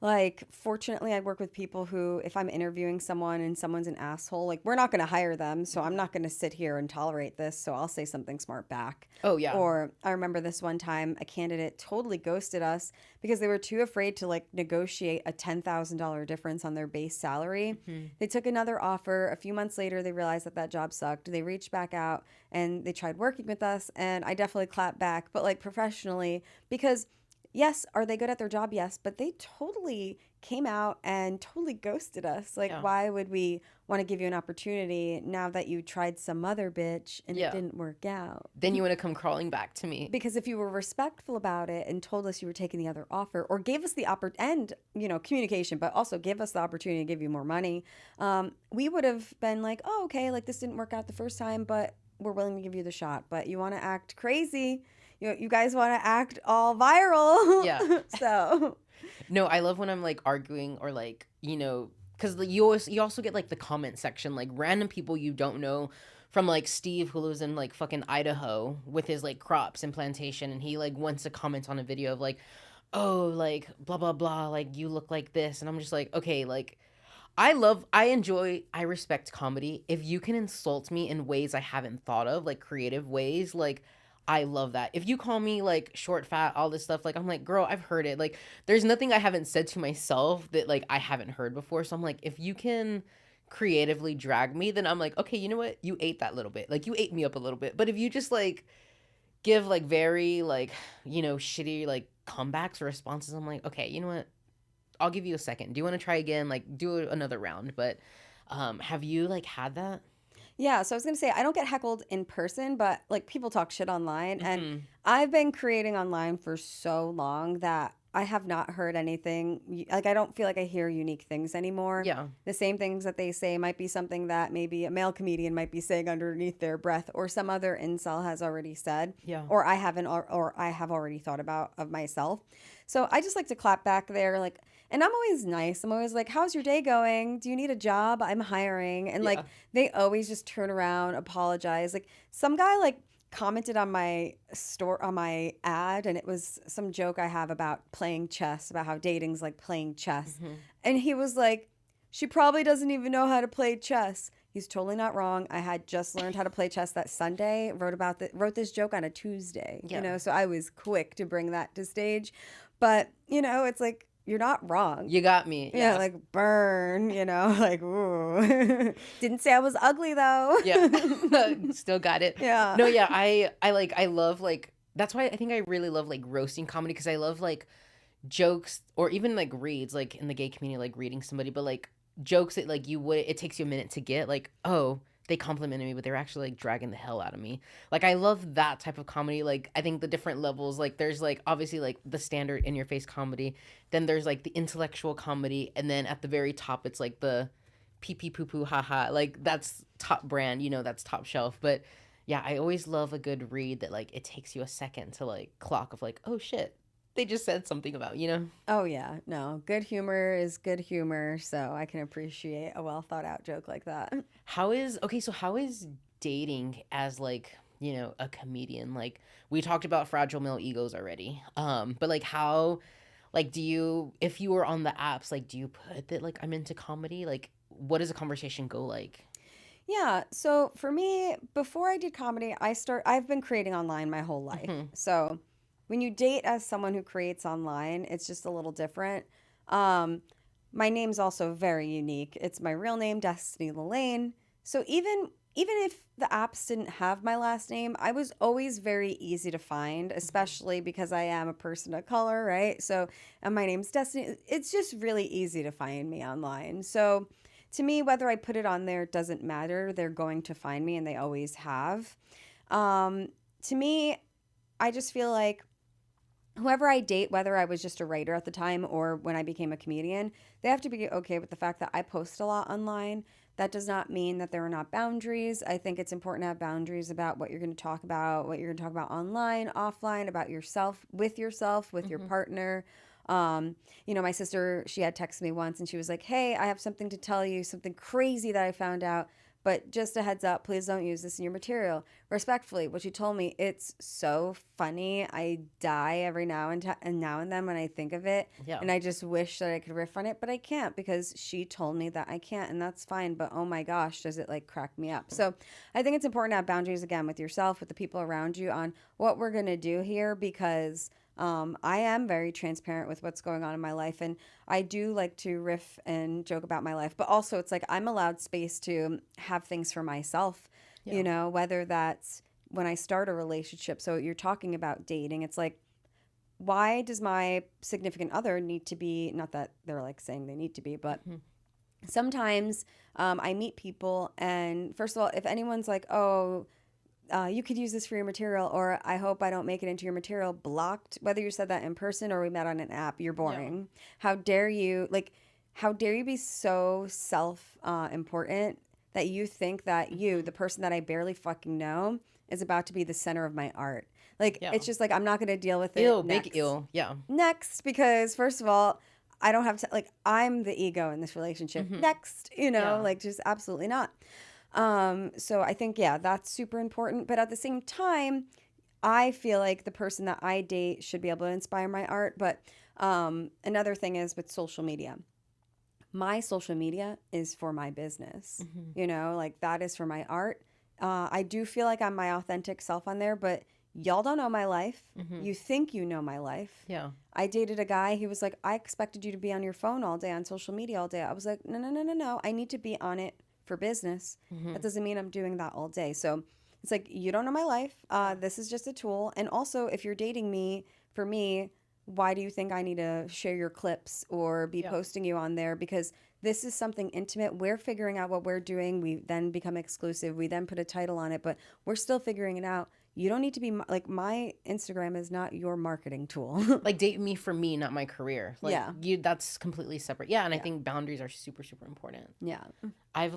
Like, fortunately, I work with people who, if I'm interviewing someone and someone's an asshole, like, we're not going to hire them, so I'm not going to sit here and tolerate this, so I'll say something smart back. Oh, yeah. Or I remember this one time, a candidate totally ghosted us because they were too afraid to, like, negotiate a $10,000 difference on their base salary. They took another offer. A few months later, they realized that that job sucked. They reached back out, and they tried working with us, and I definitely clapped back, but, like, professionally, because yes, are they good at their job? Yes, but they totally came out and totally ghosted us. Like, why would we want to give you an opportunity now that you tried some other bitch and it didn't work out? Then you want to come crawling back to me. Because if you were respectful about it and told us you were taking the other offer, or gave us the and, you know, communication, but also give us the opportunity to give you more money, we would have been like, oh, okay, like this didn't work out the first time, but we're willing to give you the shot. But you want to act crazy. You guys want to act all viral. Yeah. So. No, I love when I'm like arguing, or like, you know, because you also get like the comment section, like random people you don't know, from like Steve, who lives in like fucking Idaho with his like crops and plantation, and he like wants to comment on a video of like, oh, like blah blah blah, like you look like this, and I'm just like, okay, like I respect comedy. If you can insult me in ways I haven't thought of, like creative ways, like I love that. If you call me like short, fat, all this stuff, like I'm like, girl, I've heard it. Like there's nothing I haven't said to myself that like I haven't heard before. So I'm like, if you can creatively drag me, then I'm like, okay, you know what? You ate that little bit. Like you ate me up a little bit. But if you just like give like very like, you know, shitty like comebacks or responses, I'm like, okay, you know what? I'll give you a second. Do you want to try again? Like do another round. But have you like had that? Yeah, so I was going to say, I don't get heckled in person, but like people talk shit online. And I've been creating online for so long that I have not heard anything. Like, I don't feel like I hear unique things anymore. Yeah. The same things that they say might be something that maybe a male comedian might be saying underneath their breath, or some other incel has already said. Yeah. Or I haven't, or I have already thought about of myself. So I just like to clap back there, like, and I'm always nice. I'm always like, how's your day going? Do you need a job? I'm hiring. And like, they always just turn around, apologize. Like some guy like commented on my ad, and it was some joke I have about playing chess, about how dating's like playing chess. And he was like, she probably doesn't even know how to play chess. He's totally not wrong. I had just learned how to play chess that Sunday, wrote this joke on a Tuesday, you know, so I was quick to bring that to stage. But, you know, it's like, you're not wrong. You got me. Yeah, like burn, you know, like, ooh. Didn't say I was ugly though. Yeah. Still got it. Yeah. No, yeah, I love like, that's why I think I really love like roasting comedy, because I love like jokes or even like reads, like in the gay community, like reading somebody, but like jokes that like it takes you a minute to get, like, oh, they complimented me, but they're actually like dragging the hell out of me. Like, I love that type of comedy. Like, I think the different levels, like there's like obviously like the standard in your face comedy, then there's like the intellectual comedy, and then at the very top it's like the pee pee poo poo haha, like that's top brand, you know, that's top shelf. But yeah, I always love a good read that like it takes you a second to like clock of like, oh shit, they just said something about, you know? Oh, yeah. No, good humor is good humor. So I can appreciate a well thought out joke like that. How is dating as like, you know, a comedian? Like, we talked about fragile male egos already. But like, how, like, if you were on the apps, like, do you put that, like, I'm into comedy? Like, what does a conversation go like? Yeah. So for me, before I did comedy, I've been creating online my whole life. So when you date as someone who creates online, it's just a little different. My name's also very unique. It's my real name, Destiny Lalane. So even if the apps didn't have my last name, I was always very easy to find, especially because I am a person of color, right? So, and my name's Destiny. It's just really easy to find me online. So to me, whether I put it on there doesn't matter. They're going to find me, and they always have. To me, I just feel like whoever I date, whether I was just a writer at the time or when I became a comedian, they have to be okay with the fact that I post a lot online. That does not mean that there are not boundaries. I think it's important to have boundaries about what you're going to talk about, what you're going to talk about online, offline, about yourself, with your partner. You know, my sister, she had texted me once and she was like, hey, I have something to tell you, something crazy that I found out. But just a heads up, please don't use this in your material. Respectfully, what she told me, it's so funny. I die every now and then when I think of it. Yeah. And I just wish that I could riff on it, but I can't because she told me that I can't, and that's fine. But oh my gosh, does it like crack me up? So I think it's important to have boundaries again with yourself, with the people around you on what we're going to do here, because I am very transparent with what's going on in my life, and I do like to riff and joke about my life, but also it's like I'm allowed space to have things for myself, you know, whether that's when I start a relationship. So you're talking about dating. It's like, why does my significant other need to be, not that they're like saying they need to be, but sometimes I meet people, and first of all, if anyone's like, oh, you could use this for your material, or I hope I don't make it into your material, blocked, whether you said that in person or we met on an app, you're boring. Yeah. How dare you be so important that you think that you, the person that I barely fucking know, is about to be the center of my art. Like, it's just like, I'm not going to deal with it. Ew, next. Big ill. Yeah. Next, because first of all, I don't have to, like, I'm the ego in this relationship. Next, you know, like, just absolutely not. So I think, that's super important. But at the same time, I feel like the person that I date should be able to inspire my art. But another thing is with social media. My social media is for my business. You know, like that is for my art. I do feel like I'm my authentic self on there, but y'all don't know my life. You think you know my life. Yeah. I dated a guy. He was like, I expected you to be on your phone all day, on social media all day. I was like, no. I need to be on it for business. That doesn't mean I'm doing that all day. So it's like, you don't know my life. This is just a tool. And also, if you're dating me, for me, why do you think I need to share your clips or be posting you on there? Because this is something intimate. We're figuring out what we're doing. We then become exclusive. We then put a title on it, but we're still figuring it out. You don't need to be like, my Instagram is not your marketing tool. Like, date me for me, not my career. Like, that's completely separate. Yeah. And I think boundaries are super, super important. Yeah. I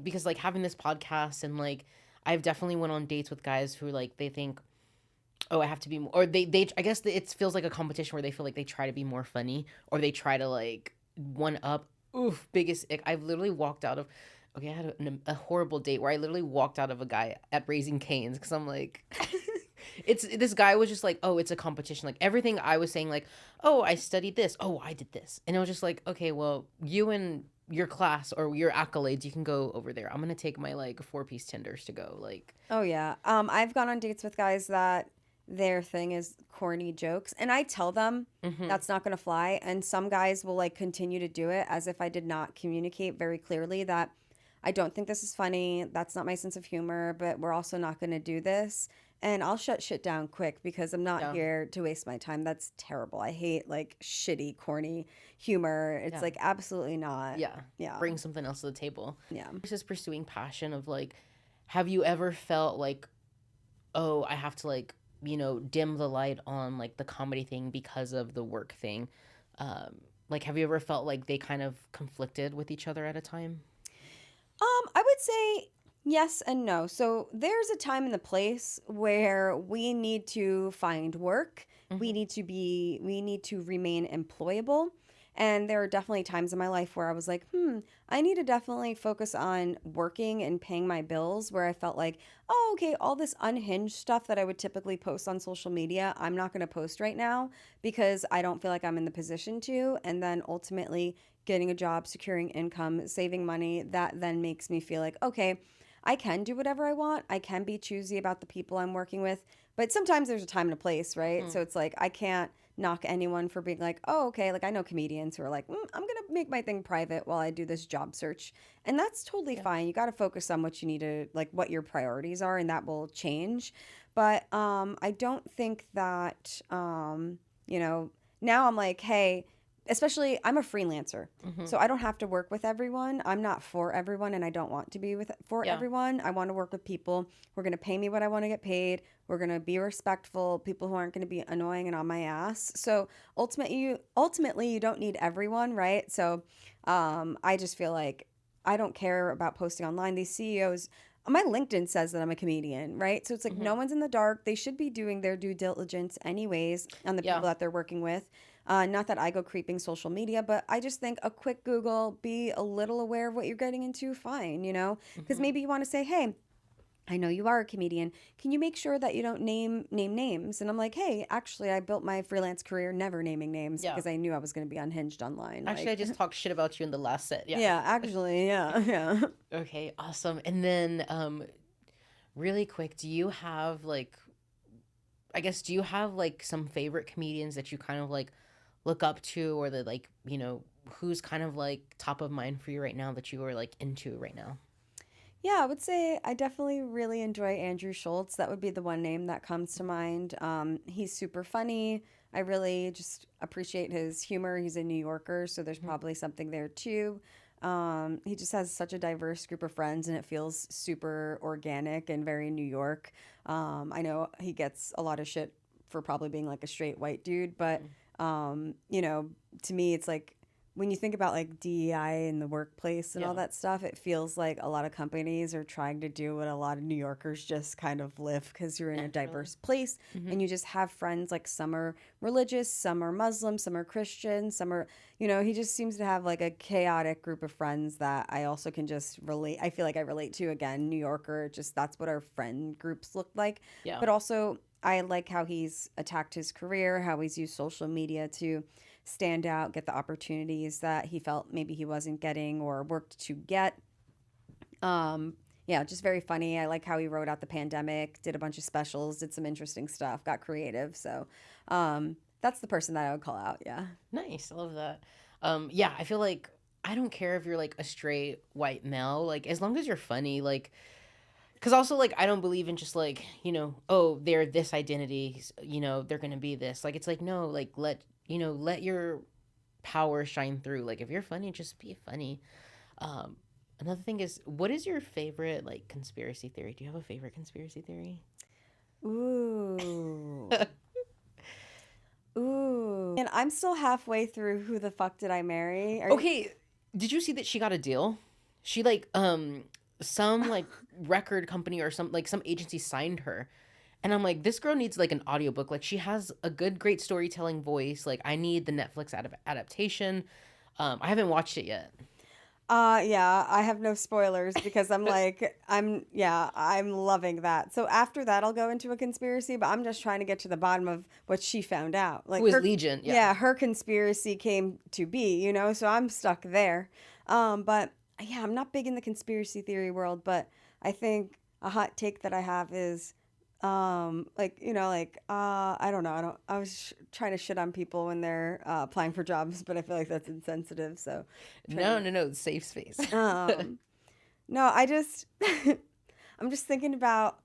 because like having this podcast, and like, I've definitely went on dates with guys who like, they think, oh, I have to be more, or they I guess it feels like a competition where they feel like they try to be more funny, or they try to like one up. Oof, biggest ick. I've literally walked out of okay, I had a horrible date where I literally walked out of a guy at Raising Cane's because I'm like, it's this guy was just like, oh, it's a competition. Like everything I was saying, like, oh, I studied this. Oh, I did this. And it was just like, okay, well, you and your class or your accolades, you can go over there. I'm gonna take my like 4-piece tenders to go. Like, Oh yeah. I've gone on dates with guys that their thing is corny jokes, and I tell them mm-hmm, that's not going to fly, and some guys will like continue to do it as if I did not communicate very clearly that I don't think this is funny. That's not my sense of humor, but we're also not going to do this. And I'll shut shit down quick because I'm not yeah, here to waste my time. That's terrible. I hate like shitty, corny humor. It's yeah, like absolutely not. yeah. Yeah. Bring something else to the table. Yeah. Versus pursuing passion of like, have you ever felt like, oh, I have to like, dim the light on like the comedy thing because of the work thing? Like, have you ever felt like they kind of conflicted with each other at a time? I would say yes and no. So there's a time and the place where we need to find work. Mm-hmm. We need to remain employable. And there are definitely times in my life where I was like, I need to definitely focus on working and paying my bills, where I felt like, oh, okay, all this unhinged stuff that I would typically post on social media, I'm not going to post right now because I don't feel like I'm in the position to. And then ultimately getting a job, securing income, saving money, that then makes me feel like, okay, I can do whatever I want. I can be choosy about the people I'm working with. But sometimes there's a time and a place, right? So it's like I can't knock anyone for being like, oh, okay. Like I know comedians who are like, I'm going to make my thing private while I do this job search. And that's totally fine. You got to focus on what you need to, like what your priorities are, and that will change. But I don't think that, now I'm like, hey, especially I'm a freelancer. Mm-hmm. So I don't have to work with everyone. I'm not for everyone, and I don't want to be for Yeah. everyone. I want to work with people who are going to pay me what I want to get paid. We're going to be respectful, people who aren't going to be annoying and on my ass. So ultimately you don't need everyone, right? So I just feel like I don't care about posting online. These CEOs, my LinkedIn says that I'm a comedian, right? So it's like no one's in the dark. They should be doing their due diligence anyways on the Yeah. people that they're working with. Not that I go creeping social media, but I just think a quick Google, be a little aware of what you're getting into, fine, because maybe you want to say, hey, I know you are a comedian. Can you make sure that you don't name names? And I'm like, hey, actually, I built my freelance career never naming names Yeah. because I knew I was going to be unhinged online. Actually, I just talked shit about you in the last set. Yeah. yeah, actually, yeah. Okay, awesome. And then really quick, do you have like some favorite comedians that you kind of like look up to, or that like, who's kind of like top of mind for you right now that you are like into right now? Yeah, I would say I definitely really enjoy Andrew Schultz. That would be the one name that comes to mind. He's super funny. I really just appreciate his humor. He's a New Yorker, so there's probably something there too. He just has such a diverse group of friends, and it feels super organic and very New York. I know he gets a lot of shit for probably being like a straight white dude, but to me, it's like when you think about like DEI in the workplace and all Yeah. that stuff, it feels like a lot of companies are trying to do what a lot of New Yorkers just kind of live, because you're in a diverse place and you just have friends. Like some are religious, some are Muslim, some are Christian, some are, he just seems to have like a chaotic group of friends that I also can just relate. I feel like I relate to, again, New Yorker, just that's what our friend groups look like. Yeah. But also I like how he's attacked his career, how he's used social media to stand out, get the opportunities that he felt maybe he wasn't getting or worked to get. Yeah, just very funny. I like how he wrote out the pandemic, did a bunch of specials, did some interesting stuff, got creative. So that's the person that I would call out. Yeah. Nice. I love that. Yeah, I feel like I don't care if you're like a straight white male, like as long as you're funny, like, because also like I don't believe in just like, oh, they're this identity, they're gonna be this. Like it's like, no, like let your power shine through. Like if you're funny, just be funny. Another thing is, what is your favorite like conspiracy theory? Do you have a favorite conspiracy theory? Ooh. Ooh. And I'm still halfway through Who the Fuck Did I Marry? Okay, did you see that she got a deal? She like some like record company or some agency signed her. And I'm like, this girl needs like an audiobook. Like she has a great storytelling voice. Like I need the Netflix adaptation. I haven't watched it yet. Yeah, I have no spoilers because I'm loving that. So after that, I'll go into a conspiracy, but I'm just trying to get to the bottom of what she found out. Who is Legion? Yeah. Yeah, her conspiracy came to be, so I'm stuck there. But yeah, I'm not big in the conspiracy theory world, but I think a hot take that I have is I don't know. I was trying to shit on people when they're applying for jobs, but I feel like that's insensitive. So, No, safe space. no, I'm just thinking about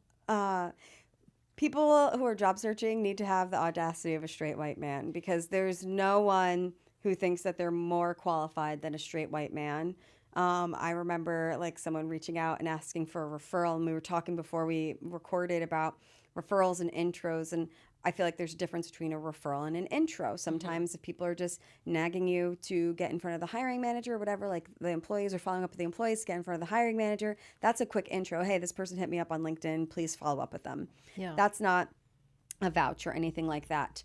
people who are job searching need to have the audacity of a straight white man, because there's no one who thinks that they're more qualified than a straight white man. I remember like someone reaching out and asking for a referral, and we were talking before we recorded about referrals and intros, and I feel like there's a difference between a referral and an intro. Sometimes if people are just nagging you to get in front of the hiring manager or whatever, like the employees are following up with the employees, get in front of the hiring manager, that's a quick intro. Hey, this person hit me up on LinkedIn, please follow up with them. Yeah. That's not a vouch or anything like that.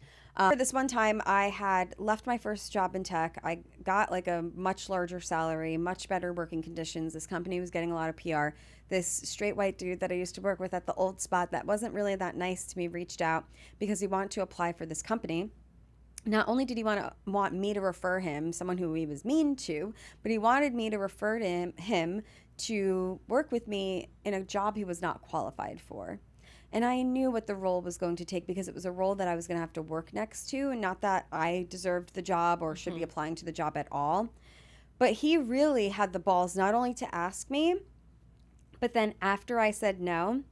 This one time I had left my first job in tech. I got like a much larger salary, much better working conditions. This company was getting a lot of PR. This straight white dude that I used to work with at the old spot that wasn't really that nice to me reached out because he wanted to apply for this company. Not only did he want me to refer him, someone who he was mean to, but he wanted me to refer to him to work with me in a job he was not qualified for. And I knew what the role was going to take because it was a role that I was going to have to work next to, and not that I deserved the job or should be applying to the job at all. But he really had the balls not only to ask me, but then after I said no,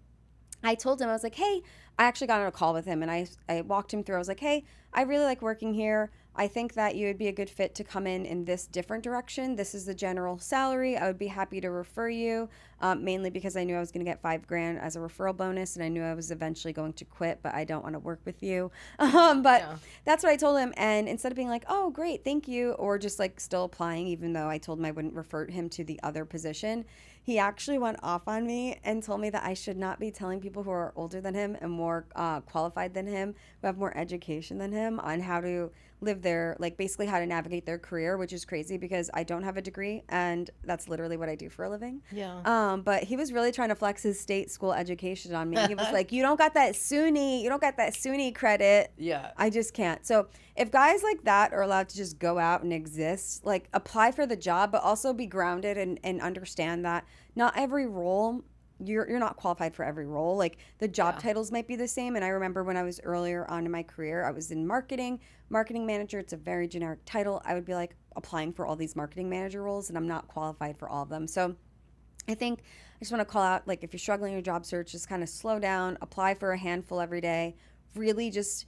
I told him, I was like, hey, I actually got on a call with him and I walked him through. I was like, hey, I really like working here. I think that you would be a good fit to come in this different direction. This is the general salary. I would be happy to refer you, mainly because I knew I was going to get $5,000 as a referral bonus, and I knew I was eventually going to quit, but I don't want to work with you. That's what I told him. And instead of being like, oh, great, thank you, or just like still applying, even though I told him I wouldn't refer him to the other position, he actually went off on me and told me that I should not be telling people who are older than him and more qualified than him, who have more education than him, on how to live their, like, basically how to navigate their career, which is crazy because I don't have a degree and that's literally what I do for a living. Yeah. But he was really trying to flex his state school education on me. He was like, you don't got that SUNY credit. Yeah. I just can't. So if guys like that are allowed to just go out and exist, like apply for the job, but also be grounded and understand that not every role, you're not qualified for every role. Like the job titles might be the same. And I remember when I was earlier on in my career, I was in marketing manager. It's a very generic title. I would be like applying for all these marketing manager roles and I'm not qualified for all of them. So I think I just want to call out, like, if you're struggling in your job search, just kind of slow down, apply for a handful every day. Really just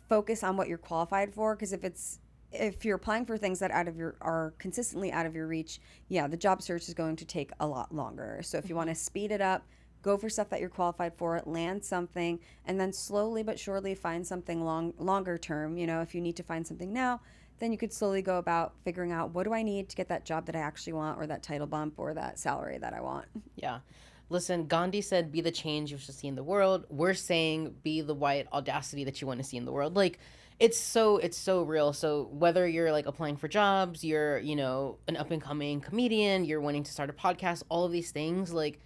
focus on what you're qualified for, because if you're applying for things that are consistently out of your reach, the job search is going to take a lot longer. So if you want to speed it up, go for stuff that you're qualified for, land something, and then slowly but surely find something longer term. If you need to find something now, then you could slowly go about figuring out, what do I need to get that job that I actually want, or that title bump, or that salary that I want. Yeah. Listen, Gandhi said, be the change you wish to see in the world. We're saying, be the white audacity that you want to see in the world. Like, it's so real. So whether you're like applying for jobs, you're, an up and coming comedian, you're wanting to start a podcast, all of these things, like,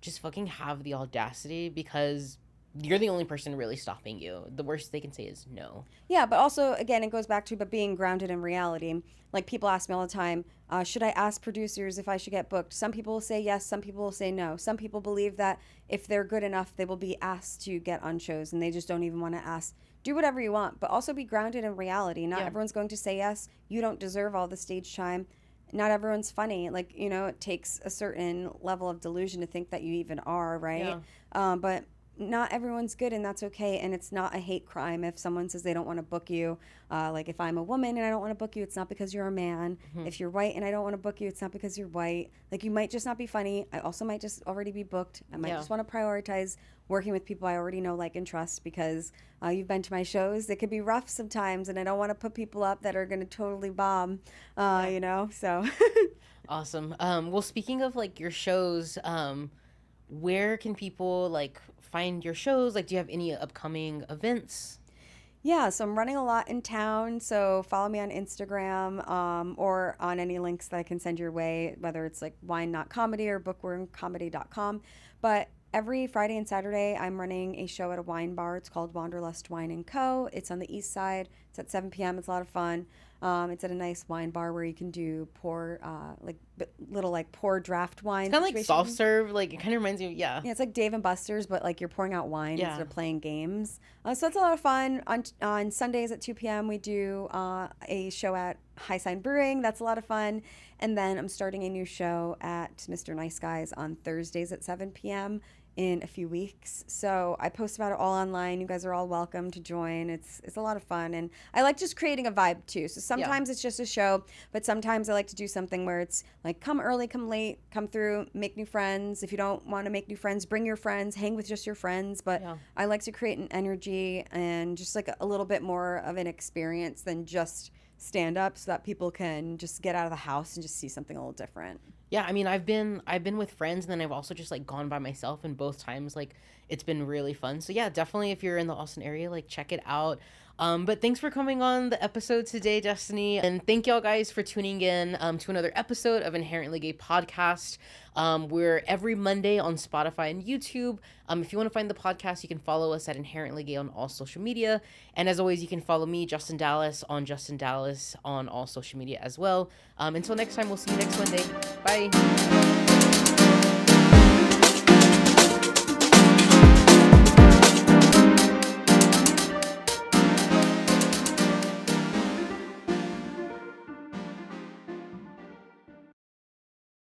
just fucking have the audacity, because you're the only person really stopping you. The worst they can say is no. Yeah, but also, again, it goes back to being grounded in reality. Like, people ask me all the time, should I ask producers if I should get booked? Some people will say yes, some people will say no. Some people believe that if they're good enough, they will be asked to get on shows, and they just don't even want to ask. Do whatever you want, but also be grounded in reality. Not everyone's going to say yes. You don't deserve all the stage time. Not everyone's funny. Like, it takes a certain level of delusion to think that you even are, right? Yeah. But not everyone's good, and that's okay. And it's not a hate crime if someone says they don't want to book you. Like, if I'm a woman and I don't want to book you, it's not because you're a man. Mm-hmm. If you're white and I don't want to book you, it's not because you're white. Like, you might just not be funny. I also might just already be booked. I might just want to prioritize working with people I already know, like, and trust, because you've been to my shows. It could be rough sometimes, and I don't want to put people up that are going to totally bomb, so. Awesome. Well, speaking of, like, your shows, where can people, like, find your shows? Like, do you have any upcoming events? Yeah, so I'm running a lot in town. So follow me on Instagram, or on any links that I can send your way, whether it's like Wine Not Comedy or bookwormcomedy.com. But every Friday and Saturday, I'm running a show at a wine bar. It's called Wanderlust Wine and Co. It's on the east side. It's at 7 p.m. It's a lot of fun. It's at a nice wine bar where you can do pour, little like pour draft wine. It's kind of like soft situations. serve. Like it kind of reminds me of, yeah. Yeah, it's like Dave and Buster's, but like you're pouring out wine Yeah. instead of playing games. So that's a lot of fun. On Sundays at 2 p.m., we do a show at High Sign Brewing. That's a lot of fun. And then I'm starting a new show at Mr. Nice Guys on Thursdays at 7 p.m. in a few weeks. So I post about it all online. You guys are all welcome to join. It's a lot of fun. And I like just creating a vibe too. So sometimes it's just a show, but sometimes I like to do something where it's like come early, come late, come through, make new friends. If you don't want to make new friends, bring your friends, hang with just your friends. But Yeah. I like to create an energy and just like a little bit more of an experience than just stand up, so that people can just get out of the house and just see something a little different. Yeah, I mean, I've been with friends, and then I've also just like gone by myself, and both times like it's been really fun. So yeah, definitely if you're in the Austin area, like check it out. But thanks for coming on the episode today, Destiny, and thank y'all guys for tuning in to another episode of Inherently Gay podcast. We're every Monday on Spotify and YouTube. If you want to find the podcast, you can follow us at Inherently Gay on all social media, and as always, you can follow me, Justin Dallas, on Justin Dallas on all social media as well. Until next time, we'll see you next Monday. Bye.